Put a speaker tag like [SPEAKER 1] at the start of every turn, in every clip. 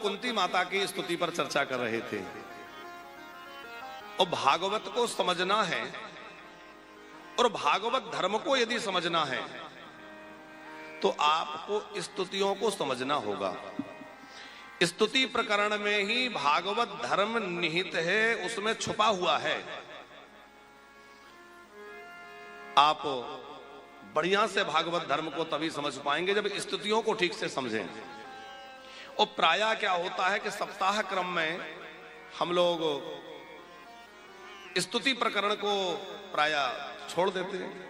[SPEAKER 1] कुंती माता की स्तुति पर चर्चा कर रहे थे और भागवत को समझना है और भागवत धर्म को यदि समझना है तो आपको स्तुतियों को समझना होगा। स्तुति प्रकरण में ही भागवत धर्म निहित है, उसमें छुपा हुआ है। आप बढ़िया से भागवत धर्म को तभी समझ पाएंगे जब स्तुतियों को ठीक से समझें। और प्रायः क्या होता है कि सप्ताह क्रम में हम लोग स्तुति प्रकरण को प्रायः छोड़ देते हैं।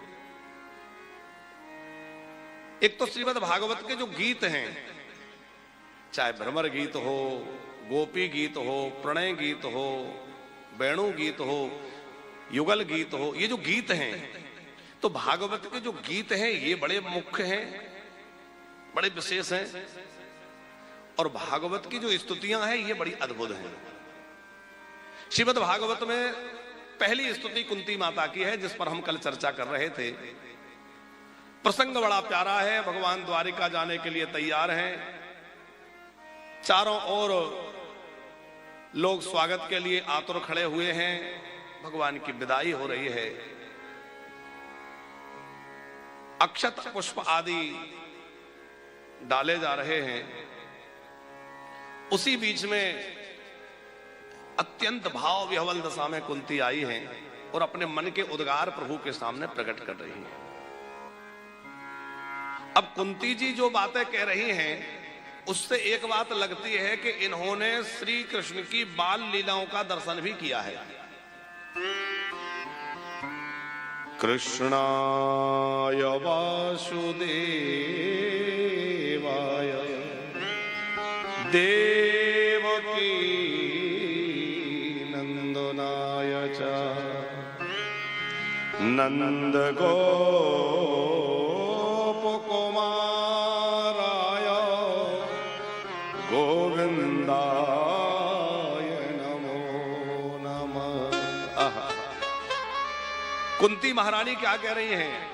[SPEAKER 1] एक तो श्रीमद् भागवत के जो गीत हैं, चाहे भ्रमर गीत हो, गोपी गीत हो, प्रणय गीत हो, वेणु गीत हो, युगल गीत हो, ये जो गीत हैं, तो भागवत के जो गीत हैं ये बड़े मुख्य हैं, बड़े विशेष हैं। और भागवत की जो स्तुतियां हैं ये बड़ी अद्भुत हैं। श्रीमद् भागवत में पहली स्तुति कुंती माता की है, जिस पर हम कल चर्चा कर रहे थे। प्रसंग बड़ा प्यारा है। भगवान द्वारिका जाने के लिए तैयार हैं, चारों ओर लोग स्वागत के लिए आतुर खड़े हुए हैं, भगवान की विदाई हो रही है। अक्षत पुष्प आदि डाले जा रहे हैं। उसी बीच में अत्यंत भाव विह्वल दशा में कुंती आई हैं और अपने मन के उद्गार प्रभु के सामने प्रकट कर रही हैं। अब कुंती जी जो बातें कह रही हैं उससे एक बात लगती है कि इन्होंने श्री कृष्ण की बाल लीलाओं का दर्शन भी किया है। कृष्णाय वासुदेवाय देवकी नंदनाय च नंद गोप कुमाराय गोविंदाय नमो नमः। कुंती महारानी क्या कह रही हैं?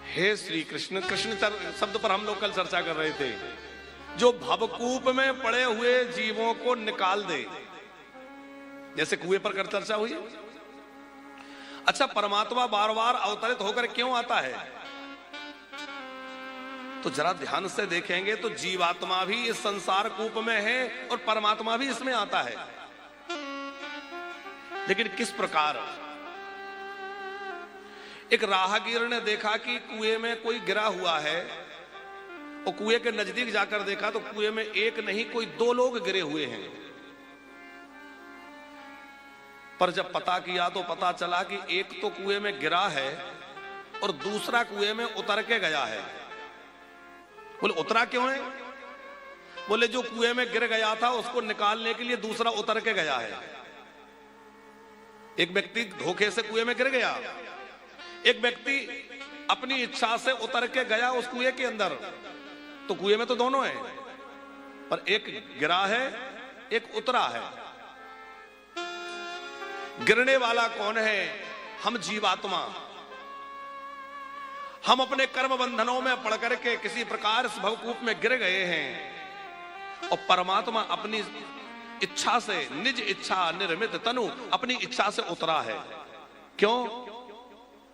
[SPEAKER 1] हे श्री कृष्ण, कृष्ण शब्द पर हम लोग कल चर्चा कर रहे थे, जो भवकूप में पड़े हुए जीवों को निकाल दे, जैसे कुएं पर कर चर्चा हुई। अच्छा, परमात्मा बार बार अवतरित होकर क्यों आता है? तो जरा ध्यान से देखेंगे तो जीवात्मा भी इस संसार कूप में है और परमात्मा भी इसमें आता है, लेकिन किस प्रकार? एक राहगीर ने देखा कि कुएं में कोई गिरा हुआ है और कुएं के नजदीक जाकर देखा तो कुएं में एक नहीं कोई दो लोग गिरे हुए हैं। पर जब पता किया तो पता चला कि एक तो कुएं में गिरा है और दूसरा कुएं में उतर के गया है। बोले उतरा क्यों है? बोले जो कुएं में गिर गया था उसको निकालने के लिए दूसरा उतर के गया है। एक व्यक्ति धोखे से कुएं में गिर गया, एक व्यक्ति अपनी इच्छा से उतर के गया उस कुएं के अंदर। तो कुएं में तो दोनों हैं, पर एक गिरा है एक उतरा है। गिरने वाला कौन है? हम जीवात्मा। हम अपने कर्म बंधनों में पड़ करके किसी प्रकार इस भवकूप में गिर गए हैं और परमात्मा अपनी इच्छा से, निज इच्छा निर्मित तनु, अपनी इच्छा से उतरा है। क्यों?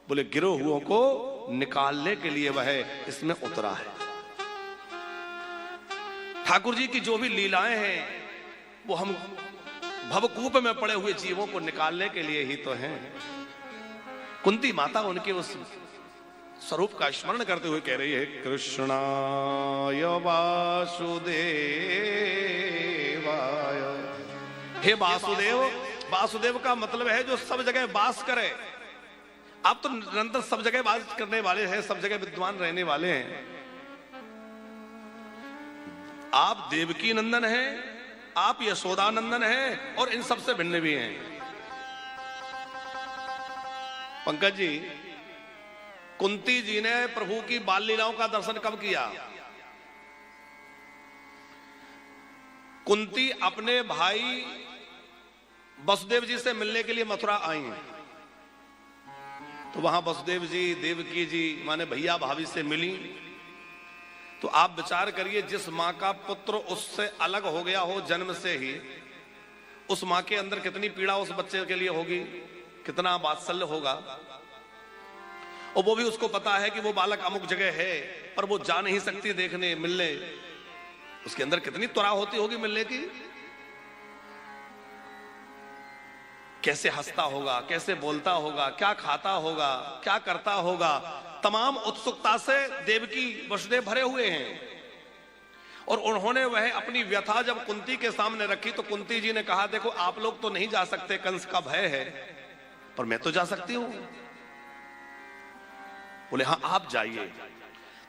[SPEAKER 1] बोले गिरो हुओं को निकालने के लिए वह इसमें उतरा है। ठाकुर जी की जो भी लीलाएं हैं वो हम भवकूप में पड़े हुए जीवों को निकालने के लिए ही तो हैं। कुंती माता उनके उस स्वरूप का स्मरण करते हुए कह रही है, कृष्णाय वासुदेवाय। हे वासुदेव, वासुदेव का मतलब है जो सब जगह वास करे। आप तो निरंतर सब जगह वास करने वाले हैं, सब जगह विद्वान रहने वाले हैं। आप देवकी नंदन हैं, आप यशोदा नंदन हैं और इन सबसे भिन्न भी हैं। पंकज जी, कुंती जी ने प्रभु की बाल लीलाओं का दर्शन कब किया? कुंती अपने भाई वसुदेव जी से मिलने के लिए मथुरा आई हैं। तो वहां वसुदेव जी, देवकी जी माने भैया भाभी से मिली। तो आप विचार करिए, जिस मां का पुत्र उससे अलग हो गया हो जन्म से ही, उस मां के अंदर कितनी पीड़ा उस बच्चे के लिए होगी, कितना वात्सल्य होगा। और वो भी उसको पता है कि वो बालक अमुक जगह है, पर वो जा नहीं सकती देखने मिलने। उसके अंदर कितनी त्वरा होती होगी मिलने की। कैसे हंसता होगा, कैसे बोलता होगा, क्या खाता होगा, क्या करता होगा। तमाम उत्सुकता से देवकी वसुदेव भरे हुए हैं। और उन्होंने वह अपनी व्यथा जब कुंती के सामने रखी तो कुंती जी ने कहा, देखो आप लोग तो नहीं जा सकते, कंस का भय है, पर मैं तो जा सकती हूं। बोले हाँ आप जाइए।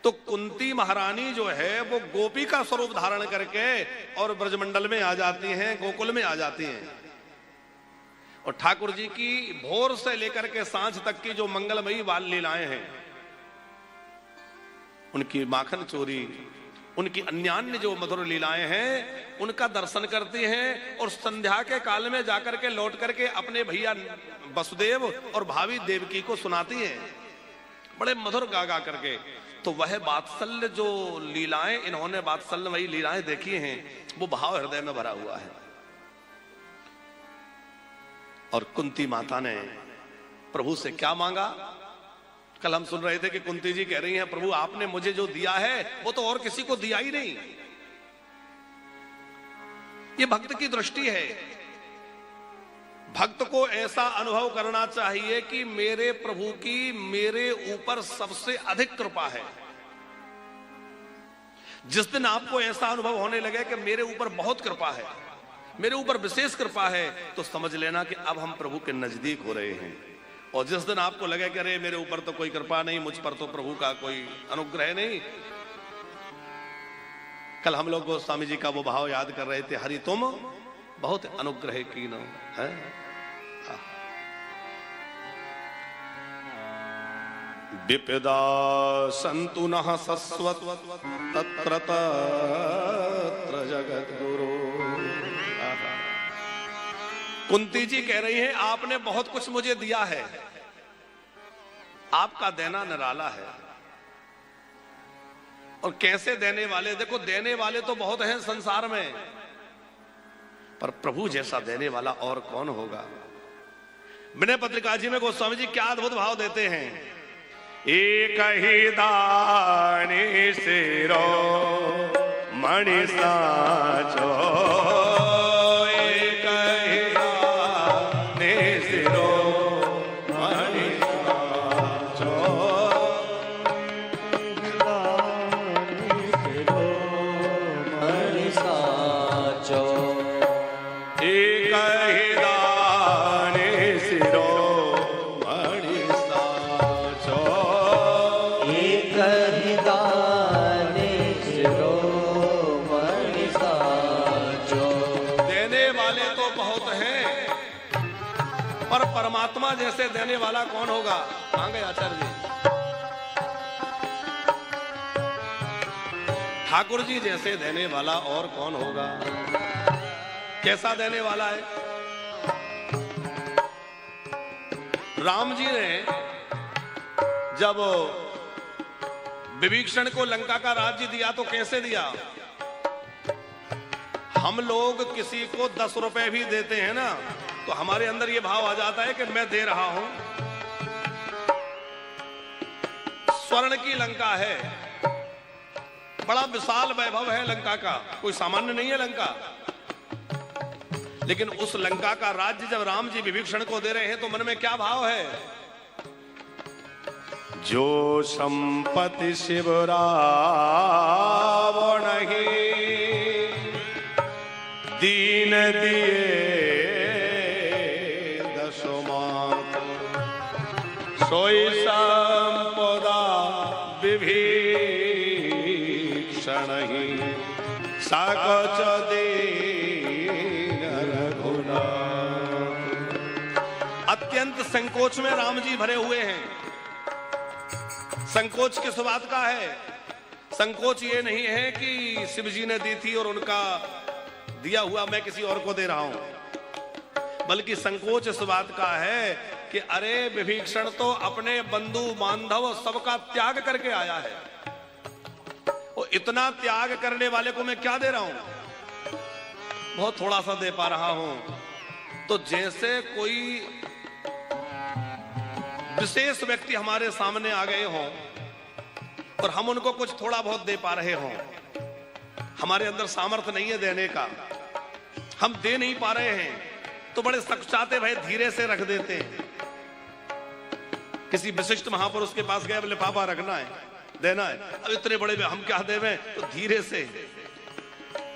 [SPEAKER 1] तो कुंती महारानी जो है वो गोपी का स्वरूप धारण करके और ब्रजमंडल में आ जाती हैं, गोकुल में आ जाती हैं। और ठाकुर जी की भोर से लेकर के सांझ तक की जो मंगलमयी बाल लीलाएं हैं, उनकी माखन चोरी, उनकी अन्यान्य जो मधुर लीलाएं हैं, उनका दर्शन करती हैं। और संध्या के काल में जाकर के लौट करके अपने भैया वसुदेव और भाभी देवकी को सुनाती हैं, बड़े मधुर गा गा करके। तो वह वात्सल्य जो लीलाएं इन्होंने वात्सल्यमयी लीलाएं देखी हैं, वो भाव हृदय में भरा हुआ है। और कुंती माता ने प्रभु से क्या मांगा? कल हम सुन रहे थे कि कुंती जी कह रही हैं, प्रभु आपने मुझे जो दिया है वो तो और किसी को दिया ही नहीं। ये भक्त की दृष्टि है। भक्त को ऐसा अनुभव करना चाहिए कि मेरे प्रभु की मेरे ऊपर सबसे अधिक कृपा है। जिस दिन आपको ऐसा अनुभव होने लगे कि मेरे ऊपर बहुत कृपा है, मेरे ऊपर विशेष कृपा है, तो समझ लेना कि अब हम प्रभु के नजदीक हो रहे हैं। और जिस दिन आपको लगे कि अरे मेरे ऊपर तो कोई कृपा नहीं, मुझ पर तो प्रभु का कोई अनुग्रह नहीं। कल हम लोग गोस्वामी जी का वो भाव याद कर रहे थे, हरि तुम बहुत अनुग्रह कीनो है। विपदा संतु नः सस्वत तत्र तत्र जगत गुरु। कुंती जी कह रही हैं, आपने बहुत कुछ मुझे दिया है, आपका देना निराला है। और कैसे देने वाले, देखो देने वाले तो बहुत हैं संसार में, पर प्रभु जैसा देने वाला और कौन होगा। विनय पत्रिका जी में गोस्वामी जी क्या अद्भुत भाव देते हैं। एक ही दानी सिरो मणि साचो, परमात्मा जैसे देने वाला कौन होगा। कहां गए आचार्य जी? ठाकुर जी जैसे देने वाला और कौन होगा। कैसा देने वाला है? राम जी ने जब विभीषण को लंका का राज्य दिया तो कैसे दिया? हम लोग किसी को 10 रुपए भी देते हैं ना, तो हमारे अंदर ये भाव आ जाता है कि मैं दे रहा हूं। स्वर्ण की लंका है, बड़ा विशाल वैभव है लंका का, कोई सामान्य नहीं है लंका। लेकिन उस लंका का राज्य जब राम जी विभीषण को दे रहे हैं तो मन में क्या भाव है? जो संपत्ति शिवराव नहीं दीन दिए सोई संपदा विभीषण ही साकच दीन रघुनाथ। अत्यंत संकोच में राम जी भरे हुए हैं। संकोच किस बात का है? संकोच ये नहीं है कि शिव जी ने दी थी और उनका दिया हुआ मैं किसी और को दे रहा हूं, बल्कि संकोच इस बात का है कि अरे विभीषण तो अपने बंधु बांधव सबका त्याग करके आया है। और इतना त्याग करने वाले को मैं क्या दे रहा हूं? बहुत थोड़ा सा दे पा रहा हूं। तो जैसे कोई विशेष व्यक्ति हमारे सामने आ गए हों और हम उनको कुछ थोड़ा बहुत दे पा रहे हों, हमारे अंदर सामर्थ्य नहीं है देने का, हम दे नहीं पा रहे हैं, तो बड़े सकुचाते भाई धीरे से रख देते हैं। किसी विशिष्ट महापुरुष के पास गए, बोले पापा रखना है, देना है। अब इतने बड़े हम क्या देवें, तो धीरे से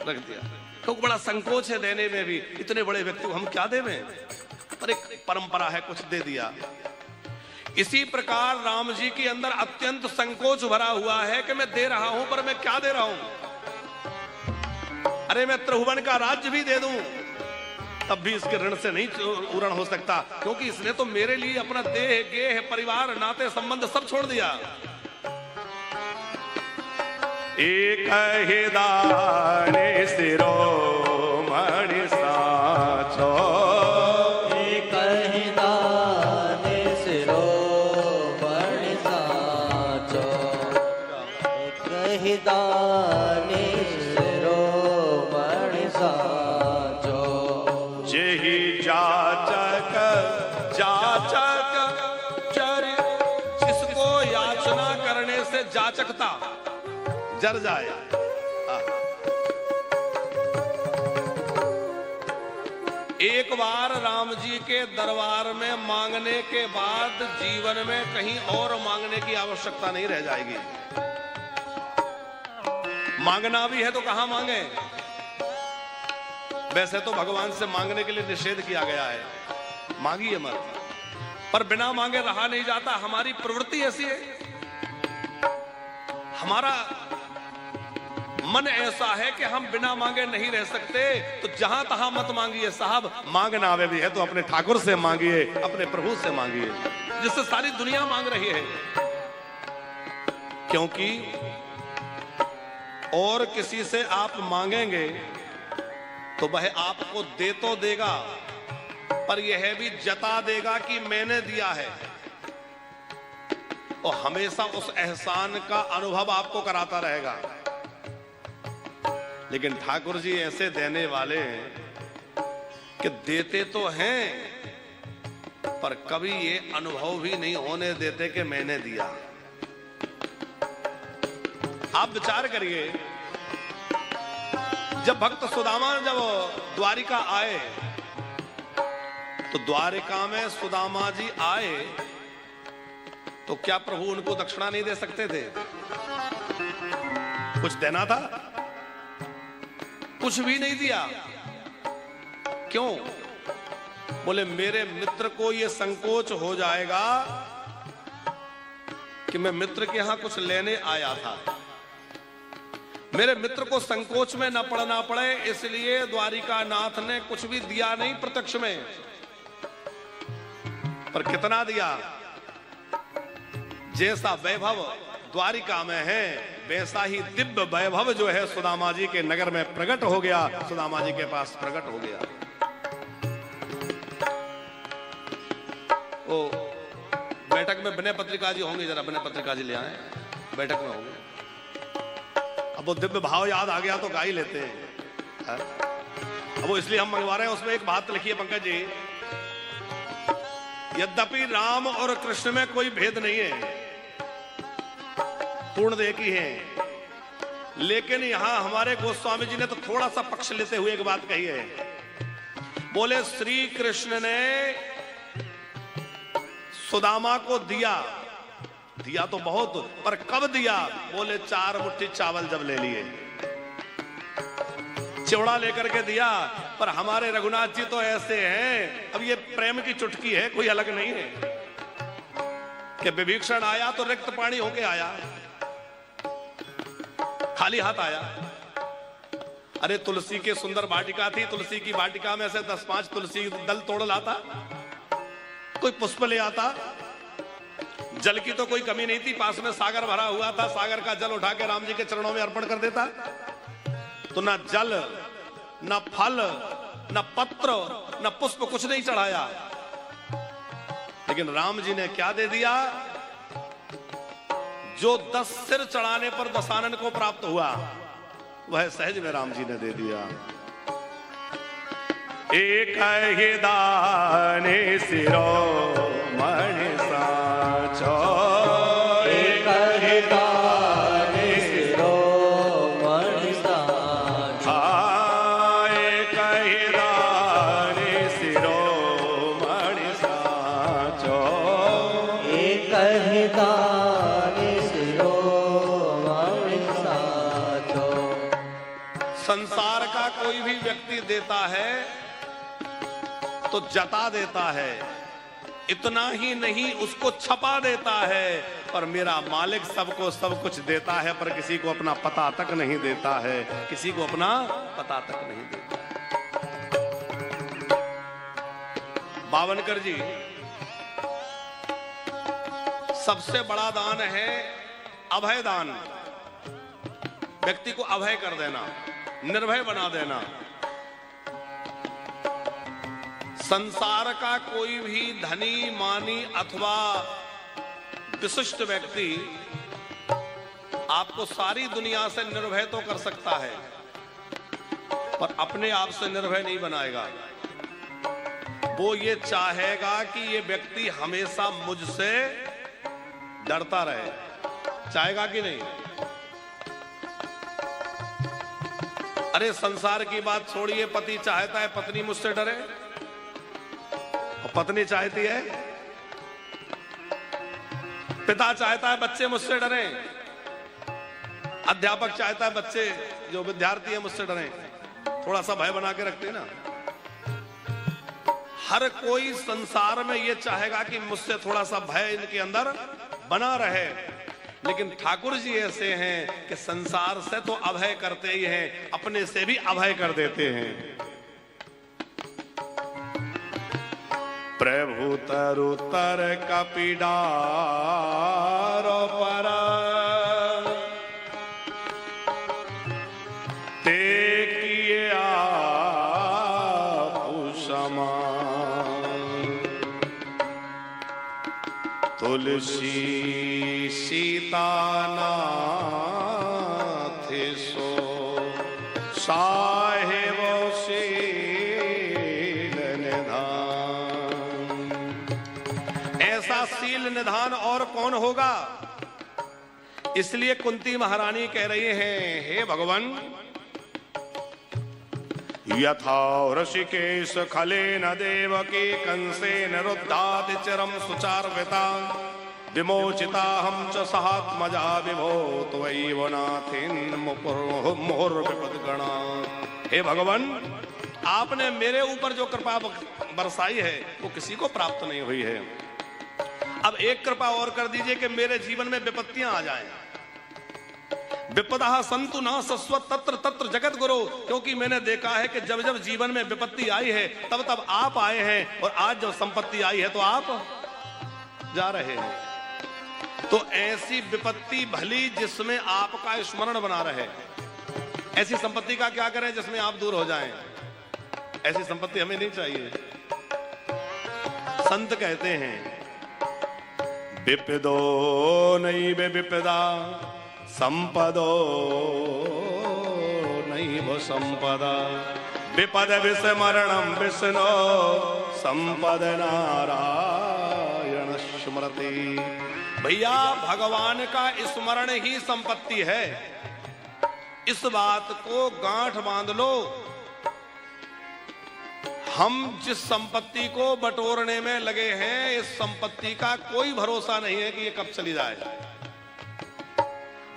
[SPEAKER 1] रख दिया, क्योंकि बड़ा संकोच है देने में भी। इतने बड़े व्यक्ति को हम क्या देवें, पर एक परंपरा है, कुछ दे दिया। इसी प्रकार राम जी के अंदर अत्यंत संकोच भरा हुआ है कि मैं दे रहा हूं, पर मैं क्या दे रहा हूं? अरे मैं त्रिभुवन का राज्य भी दे दूं तब भी इसके ऋण से नहीं उरण हो सकता, क्योंकि इसने तो मेरे लिए अपना देह गेह परिवार नाते संबंध सब छोड़ दिया। एक ही दाने शिरोमणि साचो,
[SPEAKER 2] एक ही दाने शिरोमणि साचो, एक ही दाने शिरोमणि साचो।
[SPEAKER 1] जेहि जाचक जाचक चरि, जिसको याचना करने से जाचकता जर जाए। एक बार राम जी के दरबार में मांगने के बाद जीवन में कहीं और मांगने की आवश्यकता नहीं रह जाएगी। मांगना भी है तो कहां मांगे? वैसे तो भगवान से मांगने के लिए निषेध किया गया है, मांगिए मत, पर बिना मांगे रहा नहीं जाता। हमारी प्रवृत्ति ऐसी है, हमारा मन ऐसा है कि हम बिना मांगे नहीं रह सकते। तो जहां तहां मत मांगिए साहब, मांगना आवे भी है तो अपने ठाकुर से मांगिए, अपने प्रभु से मांगिए, जिससे सारी दुनिया मांग रही है। क्योंकि और किसी से आप मांगेंगे तो वह आपको दे तो देगा, पर यह भी जता देगा कि मैंने दिया है, और हमेशा उस एहसान का अनुभव आपको कराता रहेगा। लेकिन ठाकुर जी ऐसे देने वाले हैं कि देते तो हैं, पर कभी ये अनुभव भी नहीं होने देते कि मैंने दिया। आप विचार करिए, जब भक्त सुदामा जब द्वारिका आए, तो द्वारिका में सुदामा जी आए तो क्या प्रभु उनको दक्षिणा नहीं दे सकते थे? कुछ देना था, कुछ भी नहीं दिया। क्यों? बोले मेरे मित्र को यह संकोच हो जाएगा कि मैं मित्र के यहां कुछ लेने आया था, मेरे मित्र को संकोच में न पड़ना पड़े, इसलिए द्वारिका नाथ ने कुछ भी दिया नहीं प्रत्यक्ष में। पर कितना दिया? जैसा वैभव द्वारिका में है, वैसा ही दिव्य वैभव जो है सुदामा जी के नगर में प्रकट हो गया, सुदामा जी के पास प्रकट हो गया। ओ बैठक में विनय पत्रिका जी होंगे, जरा विनय पत्रिका जी ले आए, बैठक में होंगे। अब वो दिव्य भाव याद आ गया तो गा ही लेते हैं। अब वो इसलिए हम मंगवा रहे हैं। उसमें एक बात लिखी है पंकज जी, यद्यपि राम और कृष्ण में कोई भेद नहीं है, पूर्ण एक ही है, लेकिन यहां हमारे गोस्वामी जी ने तो थोड़ा सा पक्ष लेते हुए एक बात कही है। बोले श्री कृष्ण ने सुदामा को दिया, दिया तो बहुत, पर कब दिया? बोले 4 मुट्ठी चावल जब ले लिए, चिवड़ा लेकर के दिया। पर हमारे रघुनाथ जी तो ऐसे हैं, अब ये प्रेम की चुटकी है, कोई अलग नहीं है, कि विभीषण आया तो रिक्त पानी होके आया, खाली हाथ आया। अरे तुलसी के सुंदर वाटिका थी, तुलसी की वाटिका में से 10-5 तुलसी दल तोड़ लाता, कोई पुष्प ले आता। जल की तो कोई कमी नहीं थी, पास में सागर भरा हुआ था, सागर का जल उठा के राम जी के चरणों में अर्पण कर देता। तो ना जल, न फल, न पत्र, न पुष्प, कुछ नहीं चढ़ाया। लेकिन राम जी ने क्या दे दिया? जो 10 सिर चढ़ाने पर दशानन को प्राप्त हुआ, वह सहज में राम जी ने दे दिया। एक ही दाने सिरो मणि साचो,
[SPEAKER 2] एक ही दाने सिरो मणि साचो,
[SPEAKER 1] एक ही दाने सिरो मणि साचो,
[SPEAKER 2] एक ही दाने सिरो मणि साचो।
[SPEAKER 1] संसार का कोई भी व्यक्ति देता है तो जता देता है, इतना ही नहीं उसको छपा देता है, पर मेरा मालिक सबको सब कुछ देता है, पर किसी को अपना पता तक नहीं देता है, किसी को अपना पता तक नहीं देता है। बावनकर जी, सबसे बड़ा दान है अभय दान। व्यक्ति को अभय कर देना, निर्भय बना देना। संसार का कोई भी धनी मानी अथवा विशिष्ट व्यक्ति आपको सारी दुनिया से निर्भय तो कर सकता है, पर अपने आप से निर्भय नहीं बनाएगा। वो ये चाहेगा कि ये व्यक्ति हमेशा मुझसे डरता रहे। चाहेगा कि नहीं? अरे संसार की बात छोड़िए, पति चाहता है पत्नी मुझसे डरे, और पत्नी चाहती है, पिता चाहता है बच्चे मुझसे डरें, अध्यापक चाहता है बच्चे जो विद्यार्थी है मुझसे डरें। थोड़ा सा भय बना के रखते हैं ना। हर कोई संसार में ये चाहेगा कि मुझसे थोड़ा सा भय इनके अंदर बना रहे, लेकिन ठाकुर जी ऐसे हैं कि संसार से तो अभय करते ही हैं, अपने से भी अभय कर देते हैं। प्रभु तरुतर कपिडारो पर ते किए आपु समान, तुलसी सीता नाथ सो साहेब शील निधान। ऐसा शील निधान और कौन होगा? इसलिए कुंती महारानी कह रही हैं, हे भगवान, यथा ऋषिकेश खलेन देवकी कंसेन रुद्धाति चिरम सुचार्विता विमोचिता हम च सहात्मजा विभो त्वयैव नाथिन मुहुर्विपद्गणा। हे भगवान, आपने मेरे ऊपर जो कृपा बरसाई है वो किसी को प्राप्त नहीं हुई है। अब एक कृपा और कर दीजिए कि मेरे जीवन में विपत्तियां आ जाएं। विपदा संतु ना सस्वत तत्र तत्र जगत गुरु, क्योंकि मैंने देखा है कि जब जब जीवन में विपत्ति आई है तब तब आप आए हैं, और आज जब संपत्ति आई है तो आप जा रहे हैं। तो ऐसी विपत्ति भली जिसमें आपका स्मरण बना रहे, ऐसी संपत्ति का क्या करें जिसमें आप दूर हो जाएं। ऐसी संपत्ति हमें नहीं चाहिए। संत कहते हैं, विपदो नहीं बे विपदा संपदो नहीं वो संपदा, विपद विस्मरणम विष्णु संपद नारायण स्मृति। भैया, भगवान का स्मरण ही संपत्ति है। इस बात को गांठ बांध लो। हम जिस संपत्ति को बटोरने में लगे हैं, इस संपत्ति का कोई भरोसा नहीं है कि ये कब चली जाए।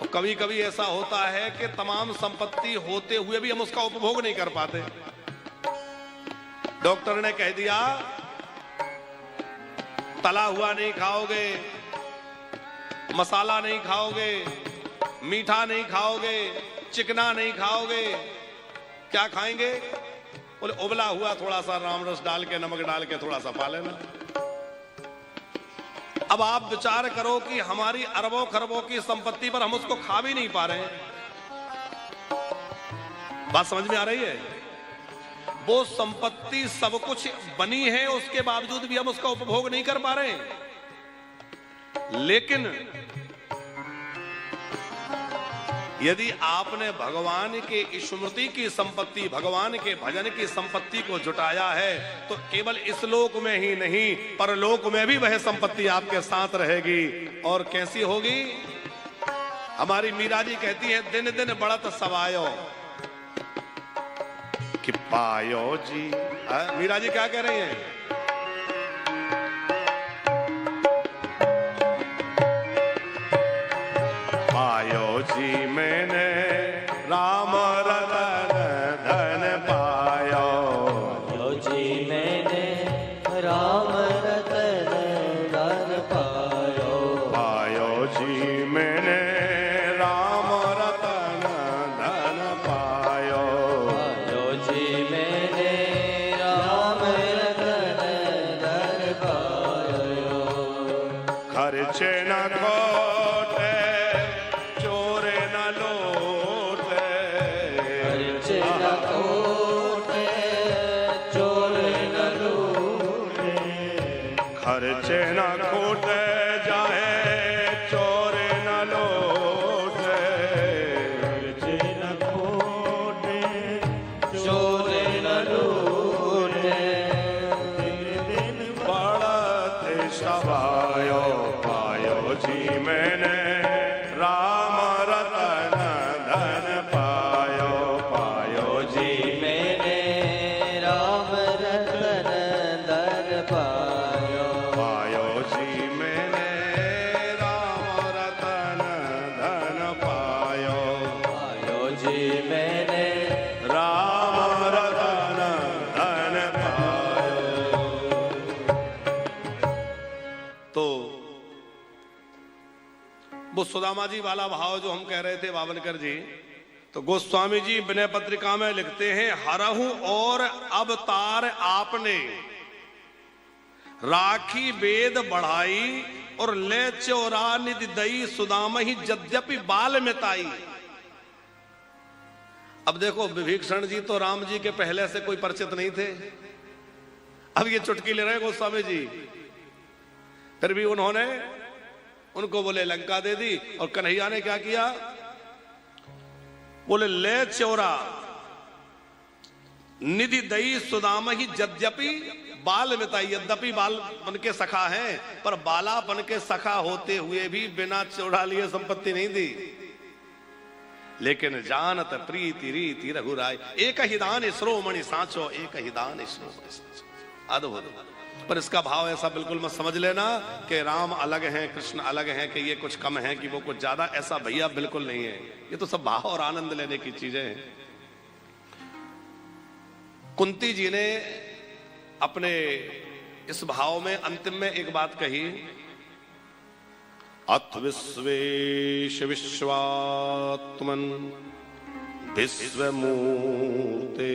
[SPEAKER 1] और कभी कभी ऐसा होता है कि तमाम संपत्ति होते हुए भी हम उसका उपभोग नहीं कर पाते। डॉक्टर ने कह दिया तला हुआ नहीं खाओगे, मसाला नहीं खाओगे, मीठा नहीं खाओगे, चिकना नहीं खाओगे, क्या खाएंगे? बोले उबला हुआ थोड़ा सा राम रस डाल के, नमक डाल के थोड़ा सा पा लेना। अब आप विचार करो कि हमारी अरबों खरबों की संपत्ति पर हम उसको खा भी नहीं पा रहे हैं। बात समझ में आ रही है? वो संपत्ति सब कुछ बनी है, उसके बावजूद भी हम उसका उपभोग नहीं कर पा रहे हैं। लेकिन यदि आपने भगवान के स्मृति की संपत्ति, भगवान के भजन की संपत्ति को जुटाया है तो केवल इस लोक में ही नहीं परलोक में भी वह संपत्ति आपके साथ रहेगी। और कैसी होगी? हमारी मीरा जी कहती है, दिन दिन बढ़त सवायो कि पायो जी। मीरा जी क्या कह रही हैं? पायो जी मैंने राम रतन धन पायो।
[SPEAKER 2] पायो जी मैंने राम रतन धन पायो।
[SPEAKER 1] पायो जी मैंने राम रतन धन पायो।
[SPEAKER 2] पायो जी मैंने राम रतन धन पायो।
[SPEAKER 1] खर्चे न खोटे चोरे न लोटे।
[SPEAKER 2] खर्चे न खोटे चोरे न लूटे।
[SPEAKER 1] खर्चे न खोटे जाए चोरे न लोटे।
[SPEAKER 2] खर्चे न खोटे चोरे न लूटे। दिन
[SPEAKER 1] बढ़त सवायो। पायो जी मैंने राम रतन धन पायो। पायो जी
[SPEAKER 2] मैंने राम रतन धन पायो।
[SPEAKER 1] पायो जी मैंने राम रतन धन पायो।
[SPEAKER 2] पायो जी मैंने
[SPEAKER 1] राम रतन धन पायो। तो वो सुदामा जी वाला भाव जो हम कह रहे थे बावनकर जी, तो गोस्वामी जी विनय पत्रिका में लिखते हैं, हरहु और अवतार आपने राखी वेद बढ़ाई और ले चोरा निधि दई सुदाम ही यद्यपि बाल मिताई। अब देखो विभीषण जी तो राम जी के पहले से कोई परिचित नहीं थे, अब ये चुटकी ले रहे हैं गोस्वामी जी। फिर भी उन्होंने उनको बोले लंका दे दी, और कन्हैया ने क्या किया? बोले ले चोरा निधि दई सुदाम ही यद्यपि बाल मिताई। यद्यपि बाल बन के सखा है, पर बाला बन के सखा होते हुए भी बिना चोरा लिए संपत्ति नहीं दी। लेकिन जानत प्रीति रीति रघुराय, एक ही दान इसरो मणि सांचो। एक ही दान इसरो मणि सांचो। अद्भुत। पर इसका भाव ऐसा बिल्कुल मत समझ लेना कि राम अलग हैं कृष्ण अलग हैं, कि ये कुछ कम है कि वो कुछ ज्यादा, ऐसा भैया बिल्कुल नहीं है। ये तो सब भाव और आनंद लेने की चीजें हैं। कुंती जी ने अपने इस भाव में अंतिम में एक बात कही, अथ विश्वेश विश्वात्मन विश्वमूर्ते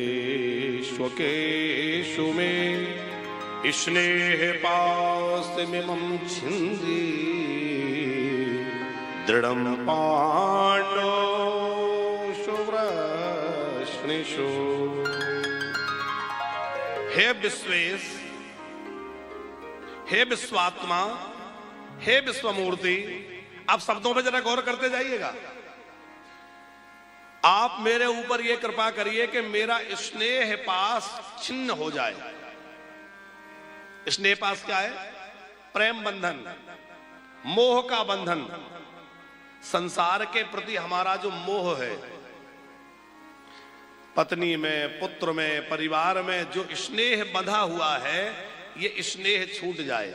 [SPEAKER 1] स्वकेशु में स्नेह पासमिमं छिन्दी दृढ़ं पाण्डो शुव्रश्निषु। हे विश्वेश, हे विश्वात्मा, हे विश्वमूर्ति। आप शब्दों पे जरा गौर करते जाइएगा। आप मेरे ऊपर ये कृपा करिए कि मेरा स्नेह पास छिन्न हो जाए। स्नेह पास क्या है? प्रेम बंधन, मोह का बंधन। संसार के प्रति हमारा जो मोह है, पत्नी में, पुत्र में, परिवार में जो स्नेह बंधा हुआ है, ये स्नेह छूट जाए।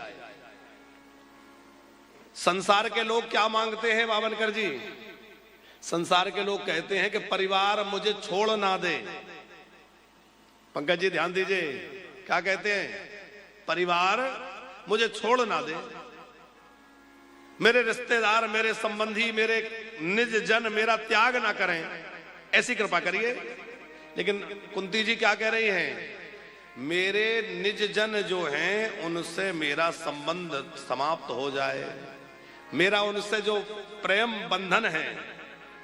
[SPEAKER 1] संसार के लोग क्या मांगते हैं बावनकर जी? संसार के लोग कहते हैं कि परिवार मुझे छोड़ ना दे। पंकज जी ध्यान दीजिए, क्या कहते हैं? परिवार मुझे छोड़ ना दे, मेरे रिश्तेदार, मेरे संबंधी, मेरे निज जन मेरा त्याग ना करें, ऐसी कृपा करिए। लेकिन कुंती जी क्या कह रही हैं? मेरे निज जन जो हैं उनसे मेरा संबंध समाप्त हो जाए, मेरा उनसे जो प्रेम बंधन है,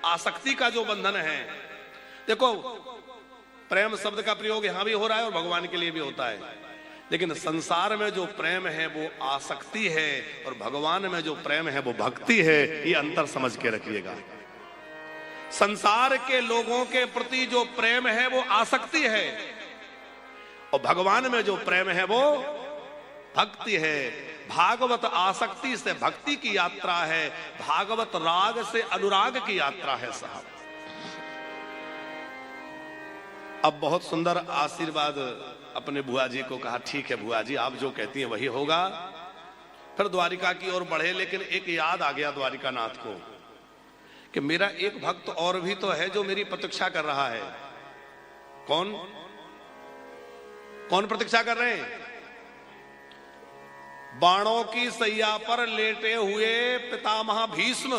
[SPEAKER 1] आसक्ति का जो बंधन है। देखो, प्रेम शब्द का प्रयोग यहां भी हो रहा है और भगवान के लिए भी होता है, लेकिन संसार में जो प्रेम है वो आसक्ति है और भगवान में जो प्रेम है वो भक्ति है। ये अंतर समझ के रखिएगा। संसार के लोगों के प्रति जो प्रेम है वो आसक्ति है, और भगवान में जो प्रेम है वो भक्ति है। भागवत आसक्ति से भक्ति की यात्रा है, भागवत राग से अनुराग की यात्रा है साहब। अब बहुत सुंदर आशीर्वाद अपने बुआ जी को कहा, ठीक है बुआ जी आप जो कहती हैं वही होगा। फिर द्वारिका की ओर बढ़े, लेकिन एक याद आ गया द्वारिका नाथ को कि मेरा एक भक्त और भी तो है जो मेरी प्रतीक्षा कर रहा है। कौन कौन प्रतीक्षा कर रहे हैं? बाणों की सैया पर लेटे हुए पितामह भीष्म।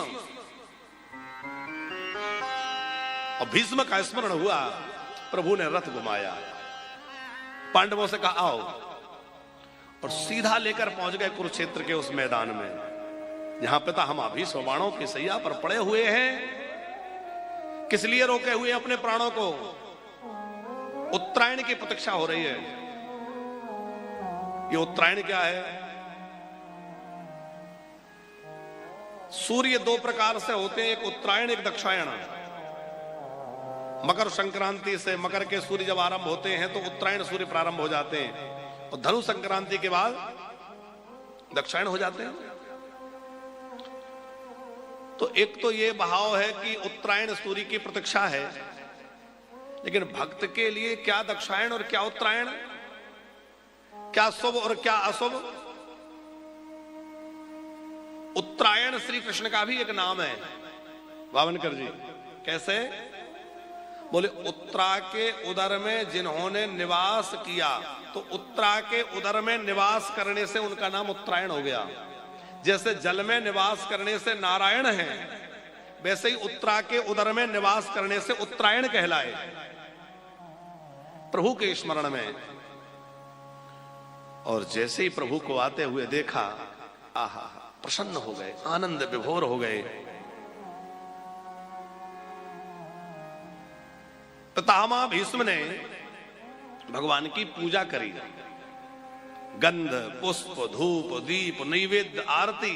[SPEAKER 1] और भीष्म का स्मरण हुआ, प्रभु ने रथ घुमाया, पांडवों से कहा आओ, और सीधा लेकर पहुंच गए कुरुक्षेत्र के उस मैदान में जहां पितामह भीष्म बाणों की सैया पर पड़े हुए हैं। किस लिए रोके हुए अपने प्राणों को? उत्तरायण की प्रतीक्षा हो रही है। ये उत्तरायण क्या है? सूर्य दो प्रकार से होते हैं, एक उत्तरायण एक दक्षिणायन। मकर संक्रांति से मकर के सूर्य जब आरंभ होते हैं तो उत्तरायण सूर्य प्रारंभ हो जाते हैं, और धनु संक्रांति के बाद दक्षिणायन हो जाते हैं। तो एक तो ये भाव है कि उत्तरायण सूर्य की प्रतीक्षा है, लेकिन भक्त के लिए क्या दक्षिणायन और क्या उत्तरायण, क्या शुभ और क्या अशुभ? उत्तरायण श्री कृष्ण का भी एक नाम है वावनकर जी। कैसे? बोले उत्तरा के उदर में जिन्होंने निवास किया, तो उत्तरा के उदर में निवास करने से उनका नाम उत्तरायण हो गया। जैसे जल में निवास करने से नारायण है, वैसे ही उत्तरा के उदर में निवास करने से उत्तरायण कहलाए। प्रभु के स्मरण में, और जैसे ही प्रभु को आते हुए देखा, आहा प्रसन्न हो गए, आनंद विभोर हो गए। पितामह भीष्म ने भगवान की पूजा करी, गंध पुष्प धूप दीप नैवेद्य आरती।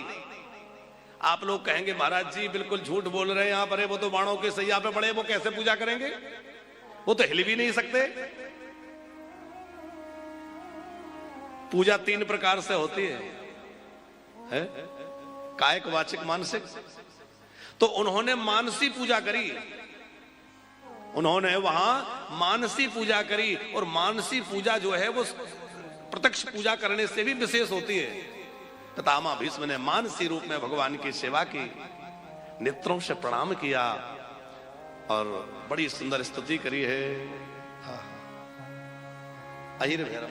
[SPEAKER 1] आप लोग कहेंगे महाराज जी बिल्कुल झूठ बोल रहे हैं यहां पर, वो तो बाणों के सैया पे पड़े, वो कैसे पूजा करेंगे? वो तो हिल भी नहीं सकते। पूजा तीन प्रकार से होती है? कायिक वाचिक मानसिक। तो उन्होंने मानसी पूजा करी, उन्होंने वहां मानसी पूजा करी, और मानसी पूजा जो है वो प्रत्यक्ष पूजा करने से भी विशेष होती है। पितामह भीष्म ने मानसी रूप में भगवान की सेवा की, नेत्रों से प्रणाम किया और बड़ी सुंदर स्तुति करी है। आइए भैरव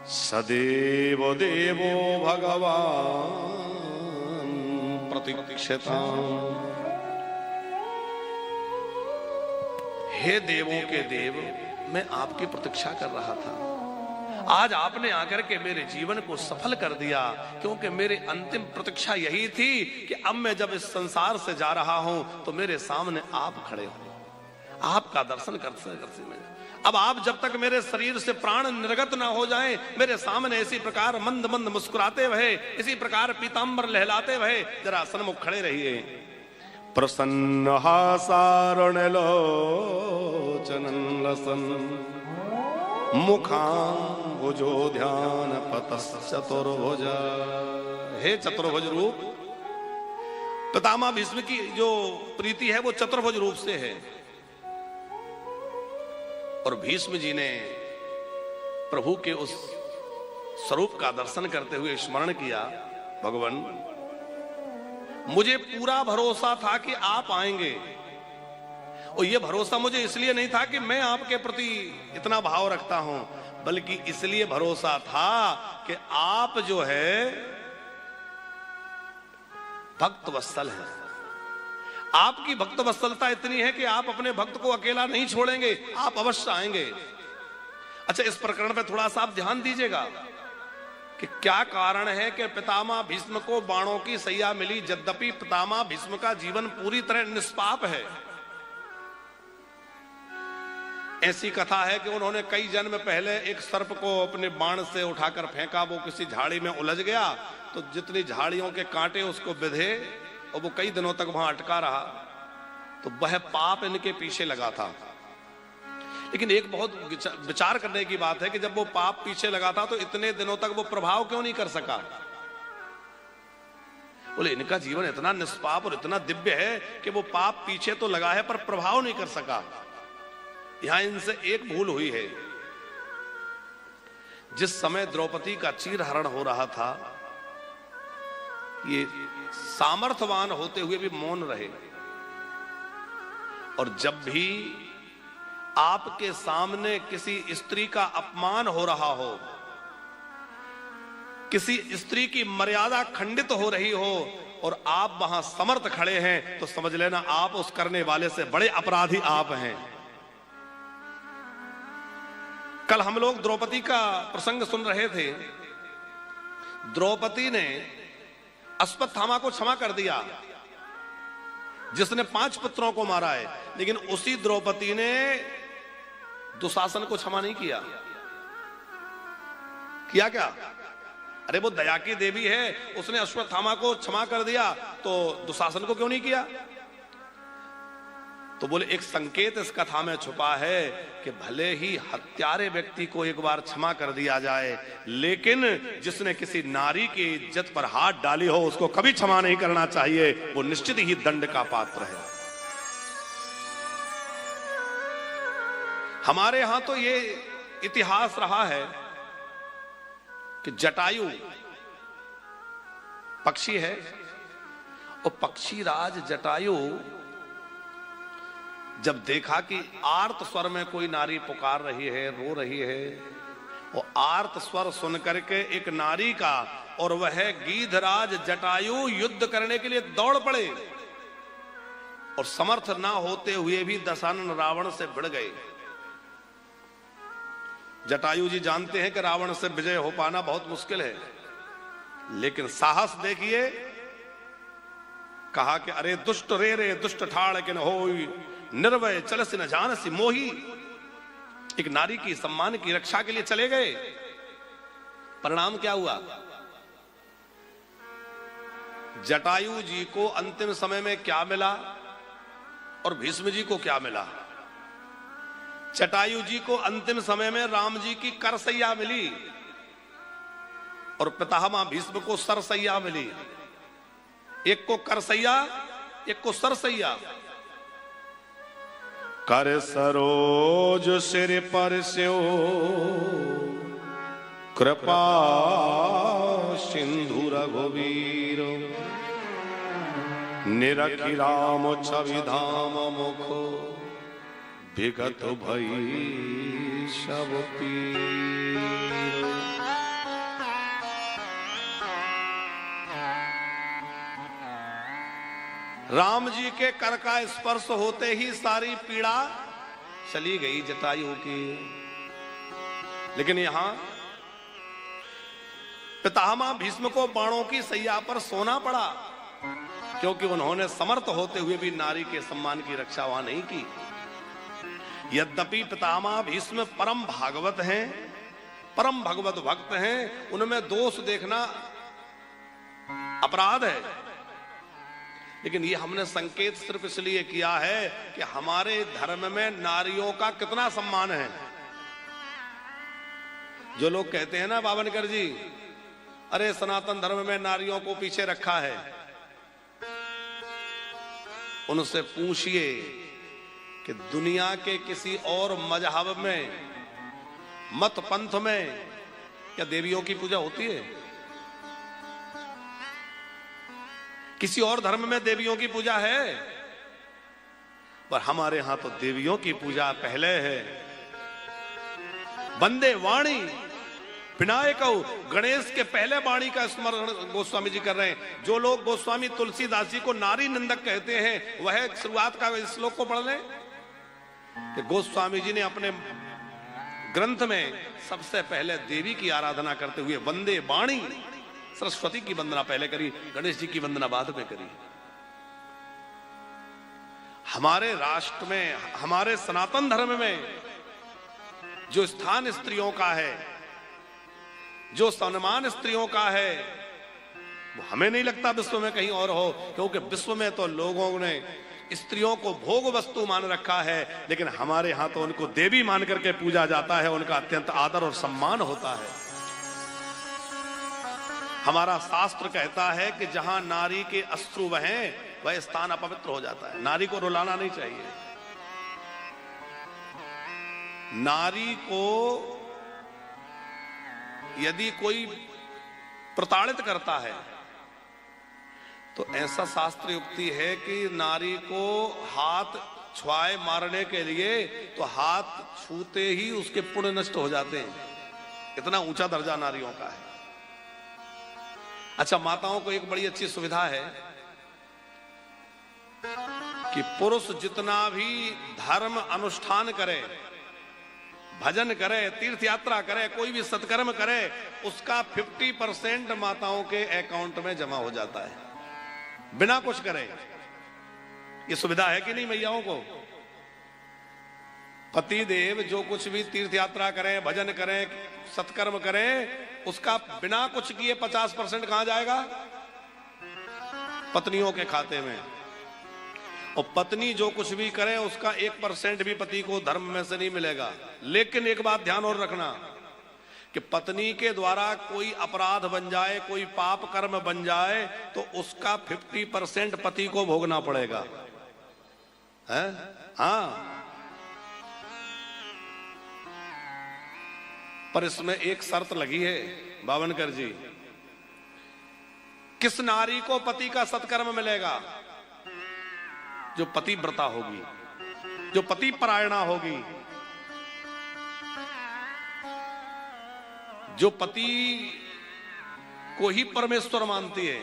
[SPEAKER 1] सदेव देवो भगवान प्रतीक्षताम्। हे देवों के देव, मैं आपकी प्रतीक्षा कर रहा था। आज आपने आकर के मेरे जीवन को सफल कर दिया, क्योंकि मेरी अंतिम प्रतीक्षा यही थी कि अब मैं जब इस संसार से जा रहा हूं तो मेरे सामने आप खड़े हो, आपका दर्शन करते करते मैं। अब आप जब तक मेरे शरीर से प्राण निर्गत ना हो जाएं, मेरे सामने इसी प्रकार मंद मंद मुस्कुराते हुए, इसी प्रकार पीतांबर लहलाते हुए जरा सन्मुख खड़े रहिए। प्रसन्न हासारण लोचनन लसन मुखाम्बुजो ध्यान पतश्चतुर्भुज। हे चतुर्भुज रूप, पितामह भीष्म की जो प्रीति है वो चतुर्भुज रूप से है। और भीष्म जी ने प्रभु के उस स्वरूप का दर्शन करते हुए स्मरण किया, भगवान मुझे पूरा भरोसा था कि आप आएंगे, और यह भरोसा मुझे इसलिए नहीं था कि मैं आपके प्रति इतना भाव रखता हूं, बल्कि इसलिए भरोसा था कि आप जो है भक्त वत्सल हैं। आपकी भक्त वत्सलता इतनी है कि आप अपने भक्त को अकेला नहीं छोड़ेंगे, आप अवश्य आएंगे। अच्छा, इस प्रकरण पे थोड़ा सा आप ध्यान दीजिएगा कि क्या कारण है कि पितामह भीष्म को बाणों की सैया मिली, यद्यपि पितामह भीष्म का जीवन पूरी तरह निष्पाप है। ऐसी कथा है कि उन्होंने कई जन्म पहले एक सर्प को अपने बाण से उठाकर फेंका, वो किसी झाड़ी में उलझ गया, तो जितनी झाड़ियों के कांटे उसको बिधे और वो कई दिनों तक वहां अटका रहा, तो वह पाप इनके पीछे लगा था। लेकिन एक बहुत विचार करने की बात है कि जब वो पाप पीछे लगा था तो इतने दिनों तक वो प्रभाव क्यों नहीं कर सका? बोले इनका जीवन इतना निष्पाप और इतना दिव्य है कि वो पाप पीछे तो लगा है पर प्रभाव नहीं कर सका। यहां इनसे एक भूल हुई है। जिस समय द्रौपदी का चीरहरण हो रहा था, ये सामर्थ्यवान होते हुए भी मौन रहे, और जब भी आपके सामने किसी स्त्री का अपमान हो रहा हो, किसी स्त्री की मर्यादा खंडित हो रही हो और आप वहां समर्थ खड़े हैं, तो समझ लेना आप उस करने वाले से बड़े अपराधी आप हैं। कल हम लोग द्रौपदी का प्रसंग सुन रहे थे। द्रौपदी ने अश्वत्थामा को क्षमा कर दिया, जिसने 5 पुत्रों को मारा है, लेकिन उसी द्रौपदी ने दुशासन को क्षमा नहीं किया। किया क्या? अरे वो दया की देवी है, उसने अश्वत्थामा को क्षमा कर दिया, तो दुशासन को क्यों नहीं किया? तो बोले एक संकेत इस कथा में छुपा है कि भले ही हत्यारे व्यक्ति को एक बार क्षमा कर दिया जाए, लेकिन जिसने किसी नारी की इज्जत पर हाथ डाली हो उसको कभी क्षमा नहीं करना चाहिए, वो निश्चित ही दंड का पात्र है। हमारे यहां तो ये इतिहास रहा है कि जटायु पक्षी है, और पक्षी राज जटायु जब देखा कि आर्त स्वर में कोई नारी पुकार रही है, रो रही है, और आर्त स्वर सुन करके एक नारी का और वह गीधराज जटायु युद्ध करने के लिए दौड़ पड़े, और समर्थ ना होते हुए भी दशानन रावण से भिड़ गए। जटायु जी जानते हैं कि रावण से विजय हो पाना बहुत मुश्किल है, लेकिन साहस देखिए। कहा कि अरे दुष्ट रे दुष्ट ठाड़ के न होई, निर्भय चलस न जानसी मोही। एक नारी की सम्मान की रक्षा के लिए चले गए। परिणाम क्या हुआ? जटायु जी को अंतिम समय में क्या मिला और भीष्म जी को क्या मिला? जटायु जी को अंतिम समय में राम जी की करसैया मिली, और पितामह भीष्म को सरसैया मिली। एक को करसैया, एक को सरसैया।
[SPEAKER 3] कर सरोज सिर पर स्यो कृपा सिंधु रघुवीर, निरखि राम छवि धाम मुख, विगत भई सब पीर।
[SPEAKER 1] राम जी के कर का स्पर्श होते ही सारी पीड़ा चली गई जटायु की। लेकिन यहां पितामह भीष्म को बाणों की सैया पर सोना पड़ा, क्योंकि उन्होंने समर्थ होते हुए भी नारी के सम्मान की रक्षा वहां नहीं की। यद्यपि पितामह भीष्म परम भागवत हैं, परम भगवत भक्त हैं, उनमें दोष देखना अपराध है, लेकिन ये हमने संकेत सिर्फ इसलिए किया है कि हमारे धर्म में नारियों का कितना सम्मान है। जो लोग कहते हैं ना बावनकर जी, अरे सनातन धर्म में नारियों को पीछे रखा है, उनसे पूछिए कि दुनिया के किसी और मजहब में, मत पंथ में क्या देवियों की पूजा होती है? किसी और धर्म में देवियों की पूजा है? पर हमारे यहां तो देवियों की पूजा पहले है। वंदे वाणी विनायक, गणेश के पहले वाणी का स्मरण गोस्वामी जी कर रहे हैं। जो लोग गोस्वामी तुलसीदास जी को नारी निंदक कहते हैं, वह शुरुआत का श्लोक को पढ़ लें कि गोस्वामी जी ने अपने ग्रंथ में सबसे पहले देवी की आराधना करते हुए वंदे वाणी, सरस्वती की वंदना पहले करी, गणेश जी की वंदना बाद में करी। हमारे राष्ट्र में, हमारे सनातन धर्म में जो स्थान स्त्रियों का है, जो सम्मान स्त्रियों का है, वो हमें नहीं लगता विश्व में कहीं और हो, क्योंकि विश्व में तो लोगों ने स्त्रियों को भोग वस्तु मान रखा है, लेकिन हमारे यहां तो उनको देवी मान करके पूजा जाता है, उनका अत्यंत आदर और सम्मान होता है। हमारा शास्त्र कहता है कि जहां नारी के अश्रु बहें वह स्थान अपवित्र हो जाता है। नारी को रुलाना नहीं चाहिए। नारी को यदि कोई प्रताड़ित करता है तो ऐसा शास्त्र युक्ति है कि नारी को हाथ छुआए मारने के लिए तो हाथ छूते ही उसके पुण्य नष्ट हो जाते हैं। इतना ऊंचा दर्जा नारियों का है। अच्छा, माताओं को एक बड़ी अच्छी सुविधा है कि पुरुष जितना भी धर्म अनुष्ठान करे, भजन करे, तीर्थ यात्रा करे, कोई भी सत्कर्म करे, उसका 50% माताओं के अकाउंट में जमा हो जाता है बिना कुछ करे। ये सुविधा है कि नहीं मैयाओं को? पति देव जो कुछ भी तीर्थ यात्रा करें, भजन करें, सत्कर्म करें, उसका बिना कुछ किए 50% कहां जाएगा? पत्नियों के खाते में। और पत्नी जो कुछ भी करे उसका 1% भी पति को धर्म में से नहीं मिलेगा। लेकिन एक बात ध्यान और रखना कि पत्नी के द्वारा कोई अपराध बन जाए, कोई पाप कर्म बन जाए, तो उसका 50% पति को भोगना पड़ेगा, है? हाँ, पर इसमें एक शर्त लगी है बावनकर जी। किस नारी को पति का सत्कर्म मिलेगा? जो पतिव्रता होगी, जो पति परायणा होगी, जो पति को ही परमेश्वर मानती है?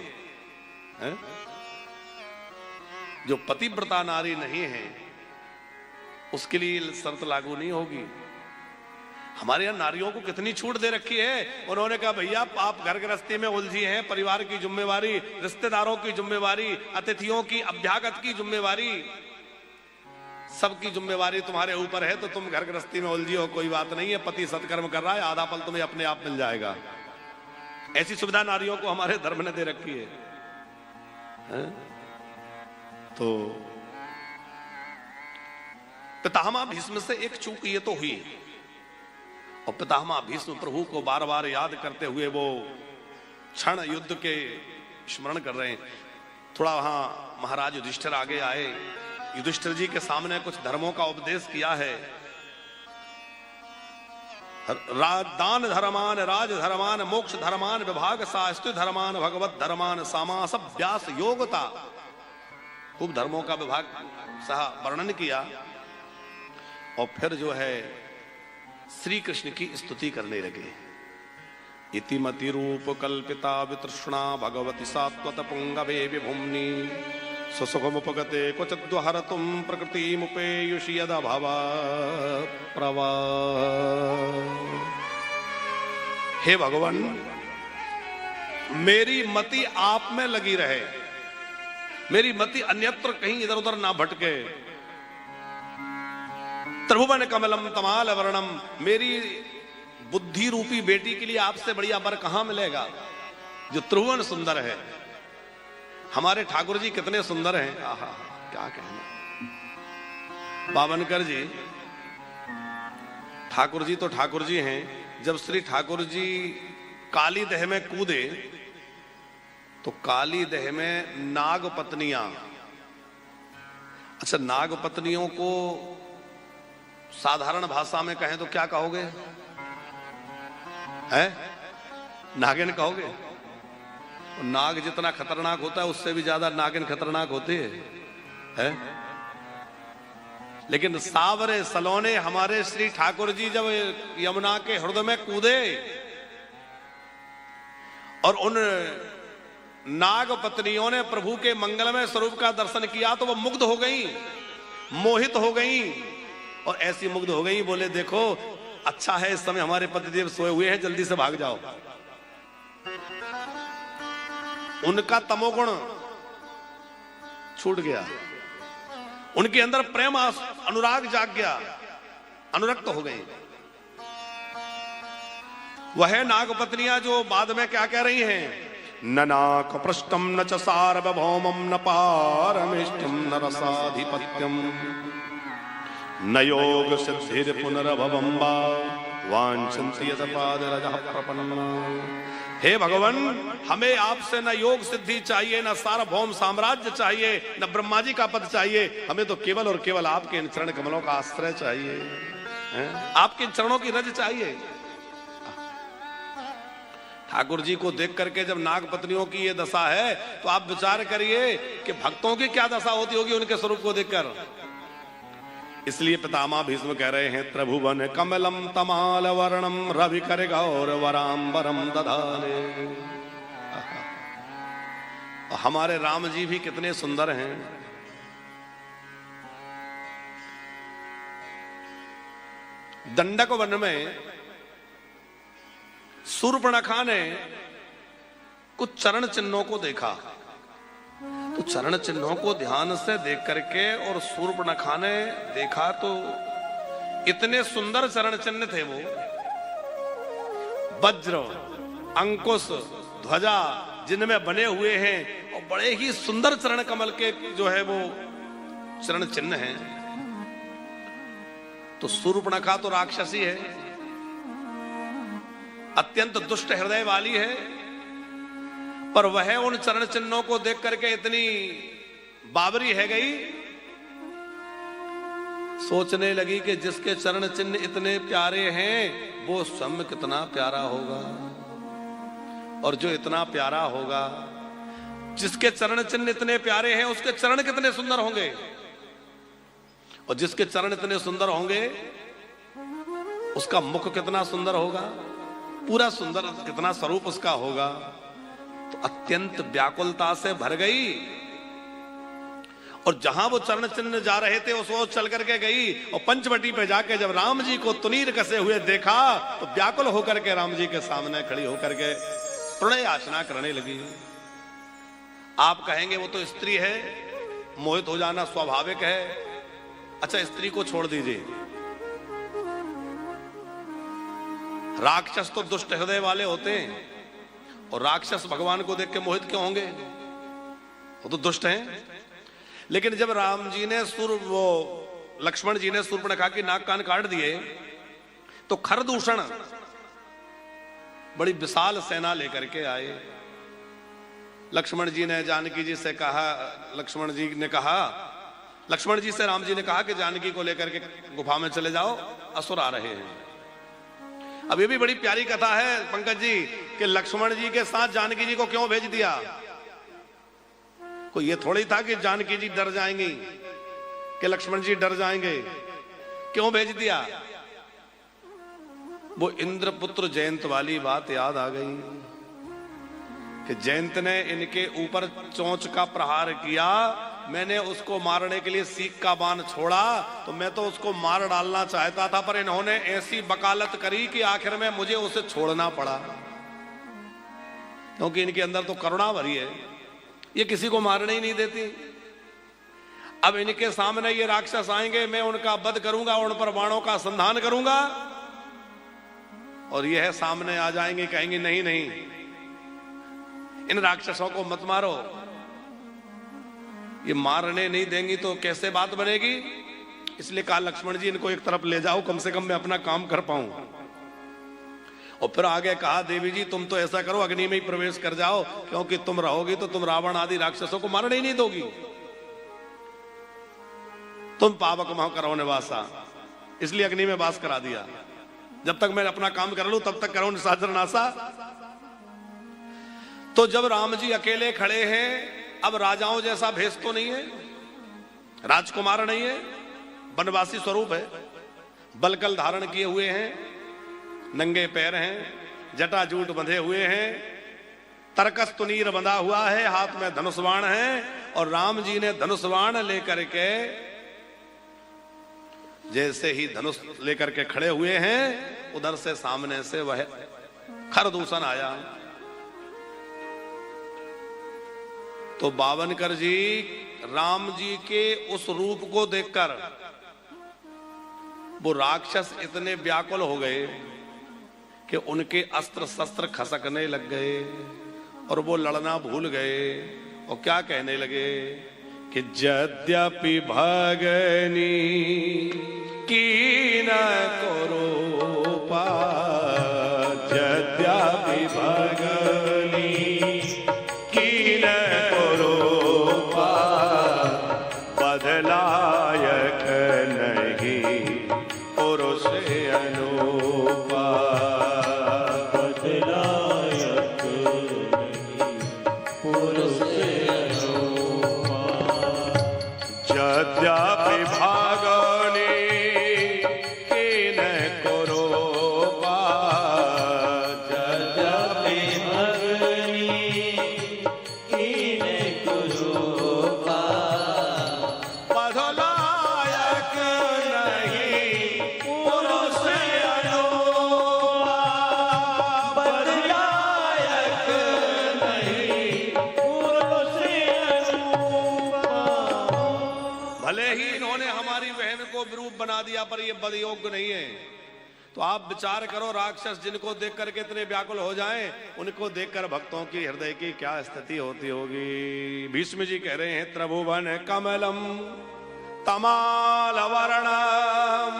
[SPEAKER 1] जो पतिव्रता नारी नहीं है उसके लिए शर्त लागू नहीं होगी। हमारे यहां नारियों को कितनी छूट दे रखी है। उन्होंने कहा भैया आप घर गृहस्थी में उलझी हैं, परिवार की जिम्मेवारी, रिश्तेदारों की जिम्मेवारी, अतिथियों की अभ्यागत की जिम्मेवारी, सबकी जिम्मेवारी तुम्हारे ऊपर है, तो तुम घर गृहस्थी में उलझी हो, कोई बात नहीं है। पति सत्कर्म कर रहा है, आधा फल तुम्हें अपने आप मिल जाएगा। ऐसी सुविधा नारियों को हमारे धर्म ने दे रखी है। तो पितामह भीष्म से एक चूक ये तो हुई, और पितामह भीष्म प्रभु को बार बार याद करते हुए वो क्षण युद्ध के स्मरण कर रहे हैं। थोड़ा वहां महाराज युधिष्ठिर आगे आए, युधिष्ठिर जी के सामने कुछ धर्मों का उपदेश किया है। दान धर्मान, राज धर्मान, मोक्ष धर्मान, विभाग शास्त्र धर्मान, भगवत धर्मान, समास व्यास योगता, खूब धर्मों का विभाग सहा वर्णन किया। और फिर जो है श्री कृष्ण की स्तुति करने लगे। इतिमति रूप कल्पिता वितृष्णा भगवती सात्वत पुंगवे विभुम्नि सुसुखमुपगते क्वचिद्वहरतुं प्रकृतिमुपेयुषि यदा भवा प्रवा। हे भगवान, मेरी मति आप में लगी रहे, मेरी मति अन्यत्र कहीं इधर उधर ना भटके। त्रिभुवन कमलम तमाल वर्णम, मेरी बुद्धि रूपी बेटी के लिए आपसे बढ़िया वर कहां मिलेगा जो त्रिभुवन सुंदर है। हमारे ठाकुर जी कितने सुंदर हैं, आहा क्या कहना। बावनकर जी, ठाकुर जी तो ठाकुर जी हैं। जब श्री ठाकुर जी काली दह में कूदे तो काली दह में नाग पत्नियां, अच्छा नाग पत्नियों को साधारण भाषा में कहें तो क्या कहोगे? है नागिन कहोगे? नाग जितना खतरनाक होता है उससे भी ज्यादा नागिन खतरनाक होती है? लेकिन सावरे सलोने हमारे श्री ठाकुर जी जब यमुना के हृदय में कूदे और उन नाग पत्नियों ने प्रभु के मंगलमय स्वरूप का दर्शन किया तो वो मुग्ध हो गई, मोहित हो गई। और ऐसी मुग्ध हो गई, बोले देखो अच्छा है इस समय हमारे पतिदेव सोए हुए हैं, जल्दी से भाग जाओ। उनका तमोगुण छूट गया, उनके अंदर प्रेम अनुराग जाग गया, अनुरक्त हो गए। वह नागपत्नियां जो बाद में क्या कह रही हैं,
[SPEAKER 3] न नाक पृष्ठम न च सार्वभौमम न पारमिष्टम न रसाधिपत्यम न योग सिद्धिर पुनर्भवम वा वांछन्ति यत् पादरजः प्रपन्ना।
[SPEAKER 1] हे भगवान, हमें आपसे न योग सिद्धि चाहिए, न सार्वभौम साम्राज्य चाहिए, न ब्रह्मा जी का पद चाहिए, हमें तो केवल और केवल आपके इन चरण कमलों का आश्रय चाहिए, आपके इन चरणों की रज चाहिए। ठाकुर जी को देख करके जब नाग पत्नियों की ये दशा है तो आप विचार करिए कि भक्तों की क्या दशा होती होगी उनके स्वरूप को देखकर। इसलिए पितामह भीष्म कह रहे हैं, त्रिभुवन कमलम तमाल वर्णम रवि कर गौर वरांबरम दधाने। हमारे राम जी भी कितने सुंदर हैं। दंडक वन में शूर्पणखा ने कुछ चरण चिन्हों को देखा, तो चरण चिन्हों को ध्यान से देख करके और शूर्पणखा ने देखा तो इतने सुंदर चरण चिन्ह थे वो, वज्र, अंकुश, ध्वजा जिनमें बने हुए हैं और बड़े ही सुंदर चरण कमल के जो है वो चरण चिन्ह हैं। तो शूर्पणखा तो राक्षसी है, अत्यंत दुष्ट हृदय वाली है, पर वह उन चरण चिन्हों को देख करके इतनी बाबरी है गई, सोचने लगी कि जिसके चरण चिन्ह इतने प्यारे हैं वो स्वयं कितना प्यारा होगा, और जो इतना प्यारा होगा, जिसके चरण चिन्ह इतने प्यारे हैं उसके चरण कितने सुंदर होंगे, और जिसके चरण इतने सुंदर होंगे उसका मुख कितना सुंदर होगा, पूरा सुंदर कितना स्वरूप उसका होगा। तो अत्यंत व्याकुलता से भर गई और जहां वो चरण चिन्ह जा रहे थे उस ओर चल करके गई, और पंचवटी पे जाके जब राम जी को तुनीर कसे हुए देखा तो व्याकुल होकर के राम जी के सामने खड़ी होकर के प्रणय याचना करने लगी। आप कहेंगे वो तो स्त्री है, मोहित हो जाना स्वाभाविक है। अच्छा, स्त्री को छोड़ दीजिए, राक्षस तो दुष्ट हृदय वाले होते हैं, और राक्षस भगवान को देख के मोहित क्यों होंगे, वो तो दुष्ट हैं। लेकिन जब राम जी ने लक्ष्मण जी ने शूर्पणखा की नाक कान काट दिए तो खरदूषण बड़ी विशाल सेना लेकर के आए। लक्ष्मण जी ने जानकी जी से कहा, लक्ष्मण जी से राम जी ने कहा कि जानकी को लेकर के गुफा में चले जाओ, असुर आ रहे हैं। अब ये भी बड़ी प्यारी कथा है पंकज जी कि लक्ष्मण जी के साथ जानकी जी को क्यों भेज दिया। कोई ये थोड़ी था कि जानकी जी डर जाएंगी, कि लक्ष्मण जी डर जाएंगे, क्यों भेज दिया। वो इंद्रपुत्र जयंत वाली बात याद आ गई कि जयंत ने इनके ऊपर चोंच का प्रहार किया, मैंने उसको मारने के लिए सीख का बाण छोड़ा तो मैं तो उसको मार डालना चाहता था, पर इन्होंने ऐसी वकालत करी कि आखिर में मुझे उसे छोड़ना पड़ा, क्योंकि इनके अंदर तो करुणा भरी है, ये किसी को मारने ही नहीं देती। अब इनके सामने ये राक्षस आएंगे, मैं उनका वध करूंगा, उन पर बाणों का संधान करूंगा, और यह सामने आ जाएंगे, कहेंगे नहीं नहीं इन राक्षसों को मत मारो, ये मारने नहीं देंगी तो कैसे बात बनेगी। इसलिए कहा लक्ष्मण जी इनको एक तरफ ले जाओ, कम से कम मैं अपना काम कर पाऊं। और फिर आगे कहा देवी जी तुम तो ऐसा करो, अग्नि में ही प्रवेश कर जाओ, क्योंकि तुम रहोगी तो तुम रावण आदि राक्षसों को मारने ही नहीं दोगी, तुम पावक मह करो निवासा, इसलिए अग्नि में वास करा दिया। जब तक मैं अपना काम कर लूं तब तक करो निशाचर नासा। तो जब राम जी अकेले खड़े हैं, अब राजाओं जैसा भेष तो नहीं है, राजकुमार नहीं है, वनवासी स्वरूप है, बलकल धारण किए हुए हैं, नंगे पैर हैं, जटाजूट बंधे हुए हैं, तरकस तुनीर बंधा हुआ है, हाथ में धनुष बाण है, और राम जी ने धनुष बाण लेकर के जैसे ही धनुष लेकर के खड़े हुए हैं, उधर से सामने से वह खरदूषण आया। तो बावनकर जी राम जी के उस रूप को देखकर वो राक्षस इतने व्याकुल हो गए कि उनके अस्त्र शस्त्र खसकने लग गए और वो लड़ना भूल गए और क्या कहने लगे कि यद्यपि भगनी की न करो यद्यपि भगनी की न करो बदलायक नहीं पुरुष अनुपा
[SPEAKER 2] बदलायक नहीं पुरुष अनुपा
[SPEAKER 1] यद्यपि भागनी की न करो
[SPEAKER 2] यद्यपि भगनी कीन कुरूपा
[SPEAKER 1] बदलायक नहीं पुरुष अनुपा
[SPEAKER 2] बदलायक नहीं पुरुष अनुपा।
[SPEAKER 1] भले ही इन्होंने हमारी बहन को विरूप बना दिया पर ये बदयोग्य नहीं है। तो आप विचार करो, राक्षस जिनको देख करके इतने व्याकुल हो जाएं, उनको देखकर भक्तों की हृदय की क्या स्थिति होती होगी। भीष्म जी कह रहे हैं त्रिभुवन कमलम तमाल वर्णम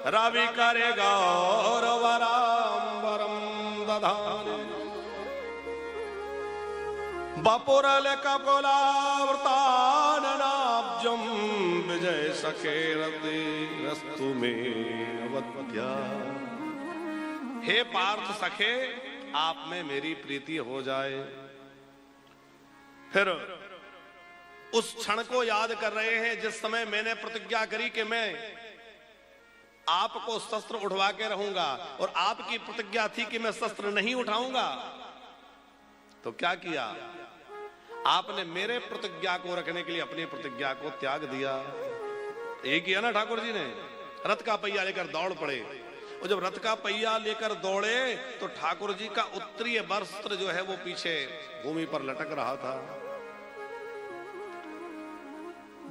[SPEAKER 1] रवि करे गौरवराम्बरम दधान बपुरल कपुलावृताननाब्जम विजय सकेरति रस्तु में अवध्या। हे पार्थ सखे, आप में मेरी प्रीति हो जाए। फिर उस क्षण को याद कर रहे हैं जिस समय मैंने प्रतिज्ञा करी कि मैं आपको शस्त्र उठवा के रहूंगा और आपकी प्रतिज्ञा थी कि मैं शस्त्र नहीं उठाऊंगा। तो क्या किया आपने? मेरे प्रतिज्ञा को रखने के लिए अपनी प्रतिज्ञा को त्याग दिया। यही किया ना ठाकुर जी ने। रथ का पहिया लेकर दौड़ पड़े और जब रथ का पहिया लेकर दौड़े तो ठाकुर जी का उत्तरीय वस्त्र जो है वो पीछे भूमि पर लटक रहा था।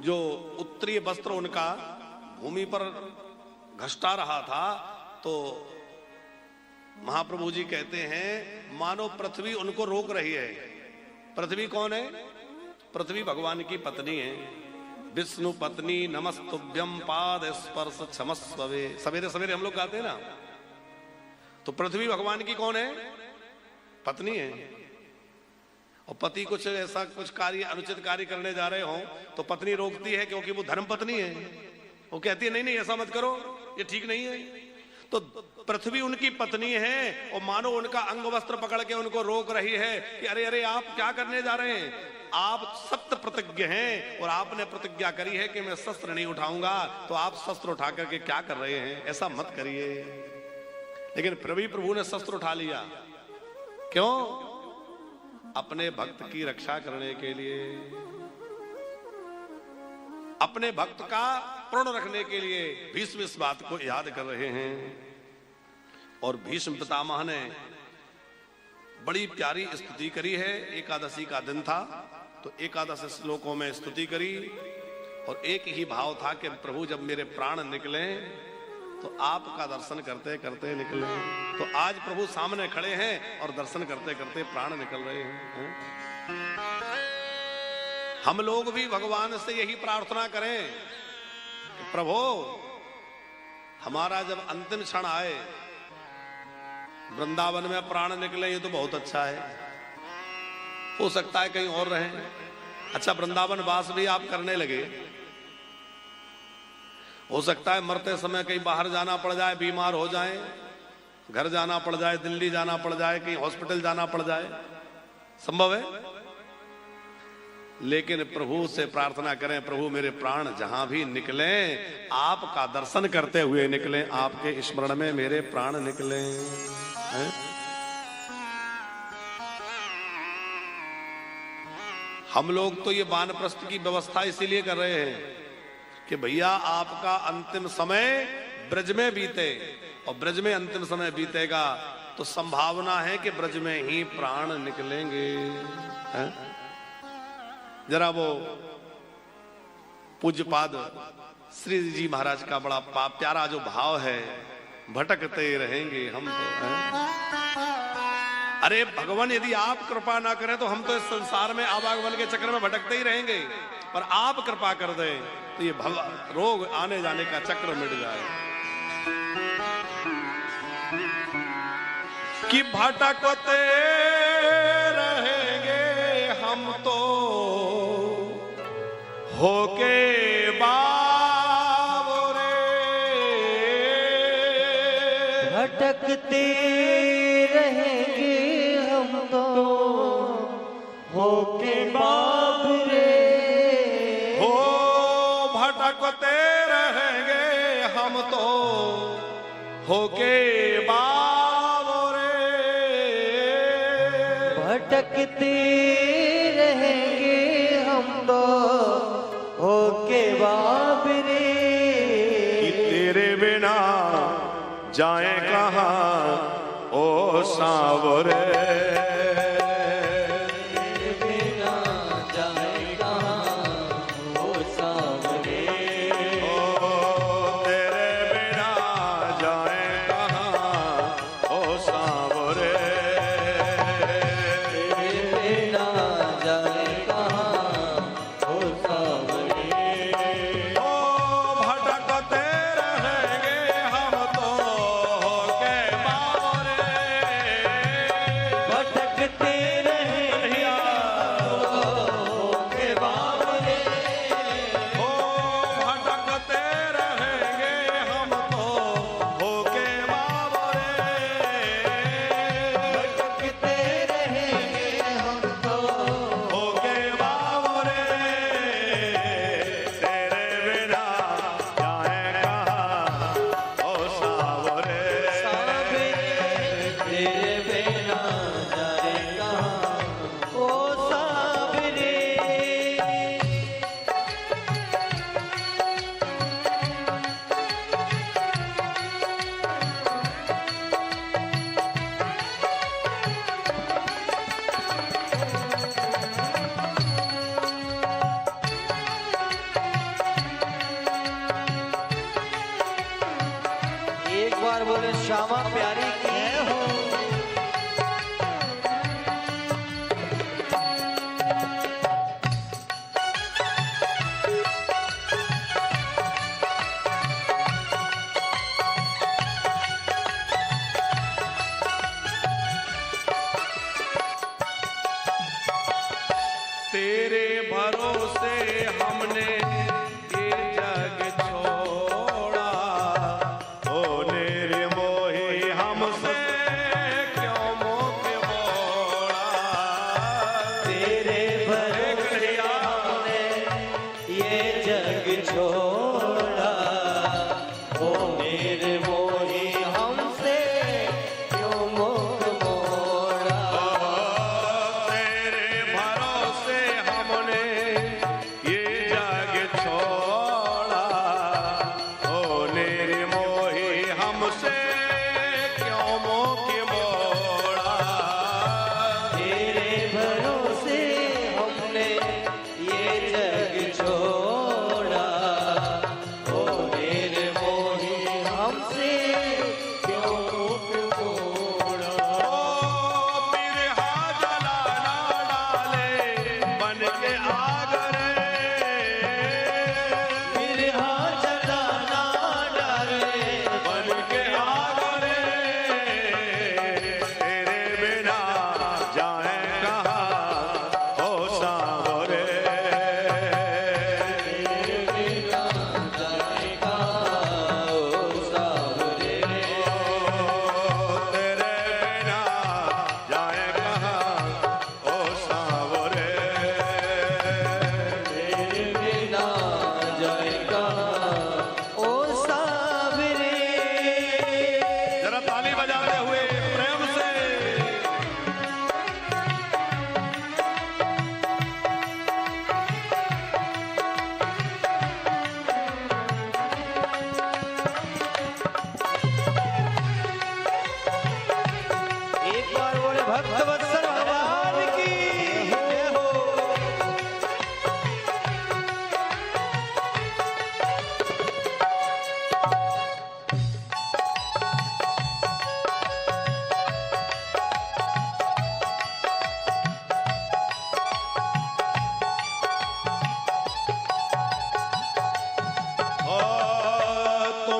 [SPEAKER 1] जो उत्तरीय वस्त्र उनका भूमि पर घसटा रहा था, तो महाप्रभु जी कहते हैं मानो पृथ्वी उनको रोक रही है। पृथ्वी कौन है? पृथ्वी भगवान की पत्नी है। विष्णु पत्नी नमस्तुभ्यम पाद स्पर्श क्षमस्वे, सवेरे सवेरे हम लोग गाते हैं ना। तो पृथ्वी भगवान की कौन है? पत्नी है। और पति कुछ ऐसा कुछ कार्य अनुचित कार्य करने जा रहे हो तो पत्नी रोकती है, क्योंकि वो धर्म पत्नी है। वो कहती है नहीं नहीं ऐसा मत करो, ये ठीक नहीं है। तो पृथ्वी उनकी पत्नी है और मानो उनका अंग वस्त्र पकड़ के उनको रोक रही है कि अरे अरे आप क्या करने जा रहे हैं? आप सत्य प्रतिज्ञ हैं और आपने प्रतिज्ञा करी है कि मैं शस्त्र नहीं उठाऊंगा, तो आप शस्त्र उठा करके क्या कर रहे हैं? ऐसा मत करिए। लेकिन प्रभु ने शस्त्र उठा लिया। क्यों? अपने भक्त की रक्षा करने के लिए, अपने भक्त का प्रण रखने के लिए भीष्म इस बात को याद कर रहे हैं। और भीष्म पितामह ने बड़ी प्यारी स्तुति करी है। एकादशी का दिन था तो एकादश श्लोकों में स्तुति करी और एक ही भाव था कि प्रभु जब मेरे प्राण निकले तो आपका दर्शन करते करते निकले। तो आज प्रभु सामने खड़े हैं और दर्शन करते करते प्राण निकल रहे हैं। हम लोग भी भगवान से यही प्रार्थना करें कि प्रभु हमारा जब अंतिम क्षण आए, वृंदावन में प्राण निकले, ये तो बहुत अच्छा है। हो सकता है कहीं और रहें। अच्छा, वृंदावन वास भी आप करने लगे, हो सकता है मरते समय कहीं बाहर जाना पड़ जाए, बीमार हो जाए, घर जाना पड़ जाए, दिल्ली जाना पड़ जाए, कहीं हॉस्पिटल जाना पड़ जाए, संभव है। लेकिन प्रभु से प्रार्थना करें, प्रभु मेरे प्राण जहां भी निकले आपका दर्शन करते हुए निकले, आपके स्मरण में मेरे प्राण निकले। है? हम लोग तो ये वानप्रस्थ की व्यवस्था इसीलिए कर रहे हैं कि भैया आपका अंतिम समय ब्रज में बीते, और ब्रज में अंतिम समय बीतेगा तो संभावना है कि ब्रज में ही प्राण निकलेंगे। है? जरा वो पूज्यपाद श्री जी महाराज का बड़ा प्यारा जो भाव है भटकते रहेंगे हम तो हैं? अरे भगवान, यदि आप कृपा ना करें तो हम तो इस संसार में आवागमन के चक्र में भटकते ही रहेंगे, पर आप कृपा कर दें तो ये रोग आने जाने का चक्र मिट जाए। कि भटकते रहेंगे हम तो होके बाबरे,
[SPEAKER 2] भटकते रहेंगे हम तो होके बाबरे,
[SPEAKER 1] हो भटकते रहेंगे हम तो होके बाबरे,
[SPEAKER 2] भटकते रहेंगे हम तो होके बाबरे।
[SPEAKER 3] कि तेरे बिना जाए कहाँ ओ सांवरे,
[SPEAKER 2] तेरे बिना जाए कहाँ ओ सांवरे,
[SPEAKER 3] ओ तेरे बिना जाए कहाँ ओ सांवरे,
[SPEAKER 2] तेरे बिना जाए कहाँ ओ सांवरे।
[SPEAKER 1] ओ भटकते रहेंगे हम तो होके बाबरे,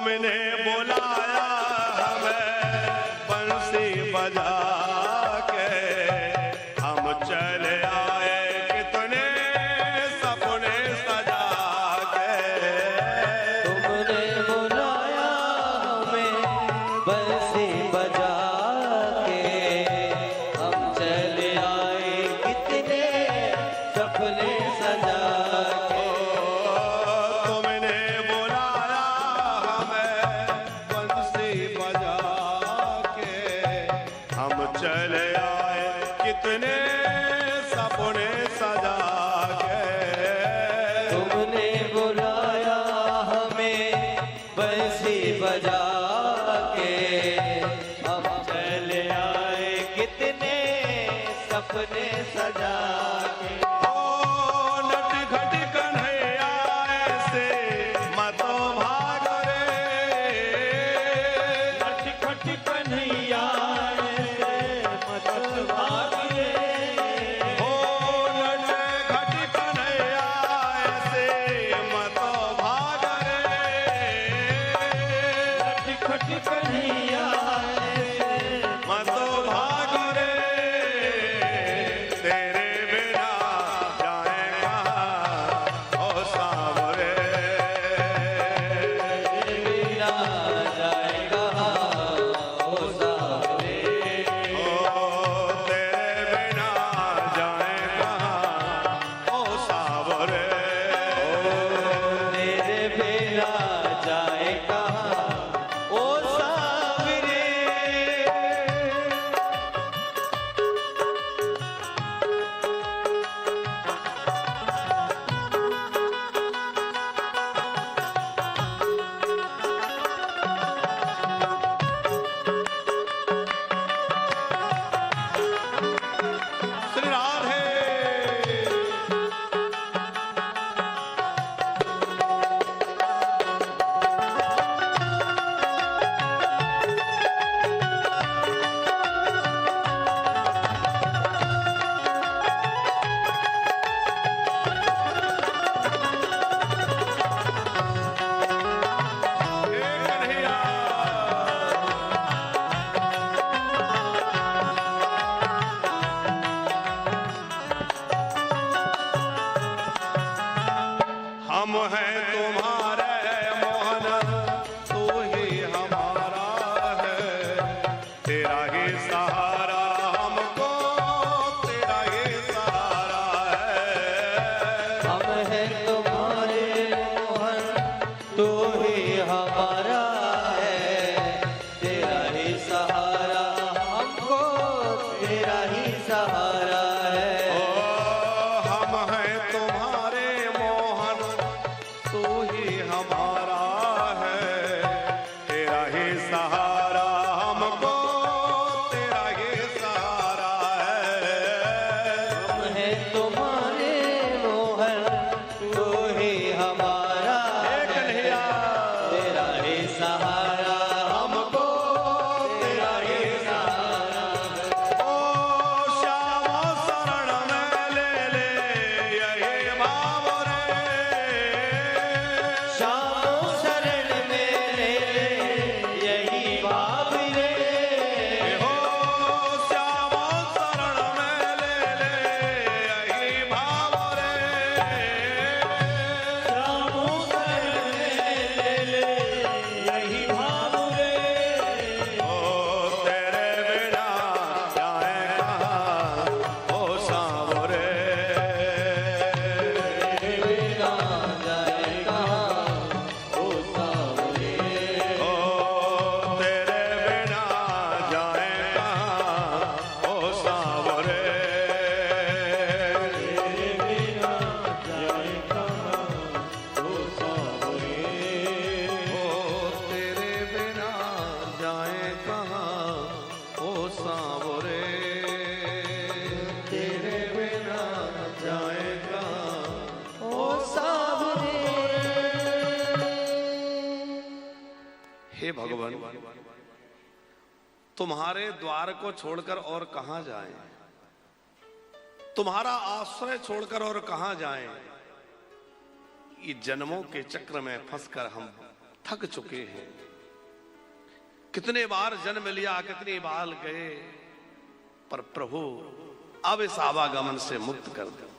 [SPEAKER 3] तुमने बुलाया हमें बंसी बजा के, हम चले आए कितने सपने सजा के।
[SPEAKER 2] तुमने बुलाया हमें बंसी बजा के, हम चले आए कितने सपने सजा के।
[SPEAKER 3] तुमने बुलाया हमें बंसी बजा के, हम चले आए कितने सपने सजा के।
[SPEAKER 2] तुमने बुलाया हमें बंसी बजा के, हम चले आए कितने सपने सजा के।
[SPEAKER 3] ओ नटखट कन्हैया ऐसे मत भाग रे,
[SPEAKER 2] नटखट कन्हैया ऐसे मत भाग रे।
[SPEAKER 3] ओ नटखट कन्हैया ऐसे मत भाग रे।
[SPEAKER 2] नटखट कन्हैया ऐसे
[SPEAKER 3] मत भाग रे, तेरे बिना जाए कहाँ ओ सांवरे।
[SPEAKER 2] बिना जाए कहाँ ओ सावरे।
[SPEAKER 3] ओ तेरे बिना जाए कहाँ ओ सांवरे।
[SPEAKER 2] तेरे बिना जाए कहाँ ओ सावरे।
[SPEAKER 3] श्री राधे। हे कन्हैया। हम हैं तुम्हारे मोहन, तू ही हमारा है, तेरा ही सहारा हमको, तेरा ही सहारा है।
[SPEAKER 2] हम हैं तुम्हारे मोहन, तू ही हमारा है, तेरा ही सहारा हमको, तेरा ही सहारा है।
[SPEAKER 3] ओ हम हैं तुम्हारे मोहन, तू ही हमारा है, तेरा ही सहारा हमको, तेरा ही सहारा है।
[SPEAKER 2] हम हैं तुम्हारे मोहन, तू ही हमारा
[SPEAKER 3] हे कन्हैया।
[SPEAKER 2] तेरा ही सहारा हमको, तेरा ही सहारा।
[SPEAKER 3] ओ श्याम शरण में ले ले यही भाव रे।
[SPEAKER 2] श्याम शरण में ले यही भाव रे।
[SPEAKER 3] हो श्याम शरण में ले ले यही भाव रे।
[SPEAKER 2] श्याम शरण में ले यही भाव रे।
[SPEAKER 3] ओ तेरे बिना जाए कहाँ ओ सांवरे।
[SPEAKER 2] बिना जाए कहाँ ओ सावरे।
[SPEAKER 3] ओ तेरे बिना जाए कहाँ ओ सांवरे।
[SPEAKER 2] बिना जाए कहाँ ओ सावरे।
[SPEAKER 1] ओ तेरे बिना जाए कहाँ ओ सांवरे।
[SPEAKER 2] तेरे बिना
[SPEAKER 1] जाए कहाँ
[SPEAKER 2] ओ सावरे।
[SPEAKER 1] हे भगवान, तुम्हारे द्वार को छोड़कर और कहां जाएं, तुम्हारा आश्रय छोड़कर और कहां जाएं। ये जन्मों के चक्र में फंसकर हम थक चुके हैं। कितने बार जन्म लिया, कितनी बार गए, पर प्रभु अब इस आवागमन से मुक्त कर दो।